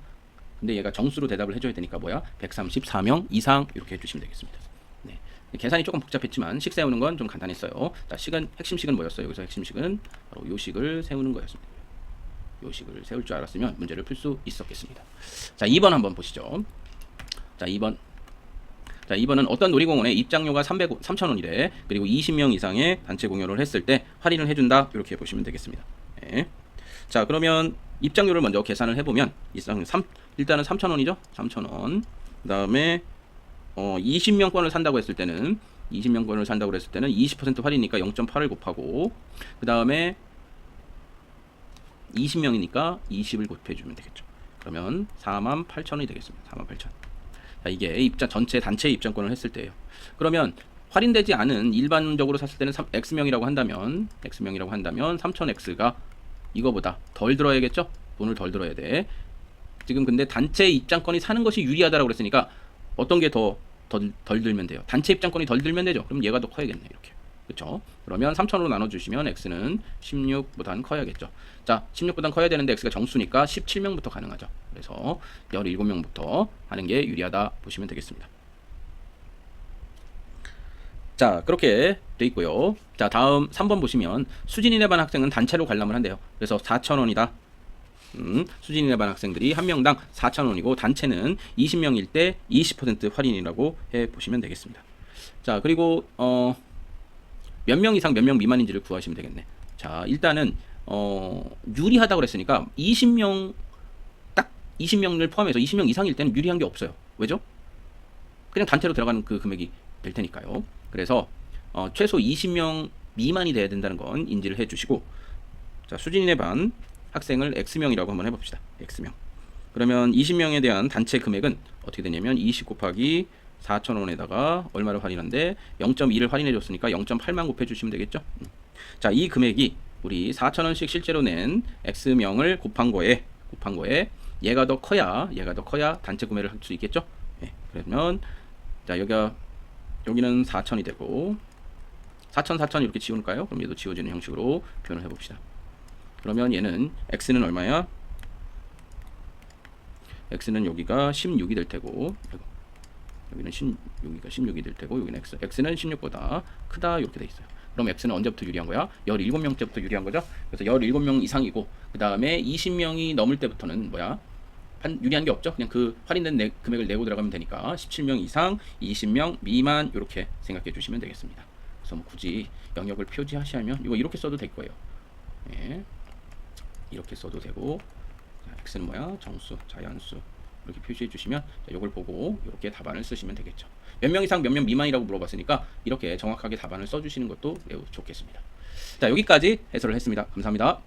Speaker 1: 근데 얘가 정수로 대답을 해줘야 되니까 뭐야? 134명 이상 이렇게 해주시면 되겠습니다. 네, 계산이 조금 복잡했지만 식 세우는 건 좀 간단했어요. 자, 핵심 식은 뭐였어요? 여기서 핵심 식은 바로 요 식을 세우는 거였습니다. 요 식을 세울 줄 알았으면 문제를 풀 수 있었겠습니다. 자, 2번 한번 보시죠. 자, 2번. 자, 2번은 어떤 놀이공원에 입장료가 3,000원이래. 그리고 20명 이상의 단체 공연을 했을 때 할인을 해준다. 이렇게 보시면 되겠습니다. 네. 자, 그러면 입장료를 먼저 계산을 해보면 일단은 3,000원이죠. 3,000원. 그 다음에 20명권을 산다고 했을 때는 20% 할인이니까 0.8을 곱하고 그 다음에 20명이니까 20을 곱해주면 되겠죠. 그러면 48,000원이 되겠습니다. 48,000원. 자, 이게 전체 단체 입장권을 했을 때예요. 그러면 할인되지 않은 일반적으로 샀을 때는 X명이라고 한다면 3,000X가 이거보다 덜 들어야겠죠? 돈을 덜 들어야 돼. 지금 근데 단체 입장권이 사는 것이 유리하다라고 그랬으니까 어떤 게 덜 들면 돼요? 단체 입장권이 덜 들면 되죠. 그럼 얘가 더 커야겠네. 이렇게. 그렇죠? 그러면 3,000으로 나눠주시면 x는 16보단 커야겠죠. 자, 16보단 커야 되는데 x가 정수니까 17명부터 가능하죠. 그래서 17명부터 하는 게 유리하다 보시면 되겠습니다. 자, 그렇게 돼 있고요. 자, 다음 3번 보시면 수진이네 반 학생은 단체로 관람을 한대요. 그래서 4,000원이다. 수진이네 반 학생들이 한 명당 4,000원이고 단체는 20명일 때 20% 할인이라고 해 보시면 되겠습니다. 자, 그리고 몇 명 이상 몇 명 미만인지를 구하시면 되겠네. 자, 일단은 유리하다고 그랬으니까 20명 딱 20명을 포함해서 20명 이상일 때는 유리한 게 없어요. 왜죠? 그냥 단체로 들어가는 그 금액이 될 테니까요. 그래서 최소 20명 미만이 돼야 된다는 건 인지를 해주시고, 자, 수진이네 반 학생을 X명이라고 한번 해봅시다. X명. 그러면 20명에 대한 단체 금액은 어떻게 되냐면 20 곱하기 4,000원에다가 얼마를 할인한데 0.2를 할인해 줬으니까 0.8만 곱해 주시면 되겠죠. 자, 이 금액이 우리 4,000원씩 실제로 낸 X명을 곱한 거에 얘가 더 커야 단체 구매를 할 수 있겠죠. 네, 그러면 자, 여기는 4,000이 되고 4,000 이렇게 지울까요? 그럼 얘도 지워지는 형식으로 표현을 해봅시다. 그러면 얘는 X는 얼마야? X는 여기가 16이 될 테고, 여기는 16이 될 테고, 여기는 X는 16보다 크다 이렇게 돼 있어요. 그럼 X는 언제부터 유리한 거야? 17명 때부터 유리한 거죠. 그래서 17명 이상이고 그 다음에 20명이 넘을 때부터는 뭐야? 유리한 게 없죠. 그냥 그 할인된 금액을 내고 들어가면 되니까 17명 이상, 20명 미만 이렇게 생각해 주시면 되겠습니다. 그래서 뭐 굳이 영역을 표시하시면 이거 이렇게 써도 될 거예요. 네. 이렇게 써도 되고, 자, X는 뭐야? 정수, 자연수 이렇게 표시해 주시면 이걸 보고 이렇게 답안을 쓰시면 되겠죠. 몇 명 이상 몇 명 미만이라고 물어봤으니까 이렇게 정확하게 답안을 써주시는 것도 매우 좋겠습니다. 자, 여기까지 해설을 했습니다. 감사합니다.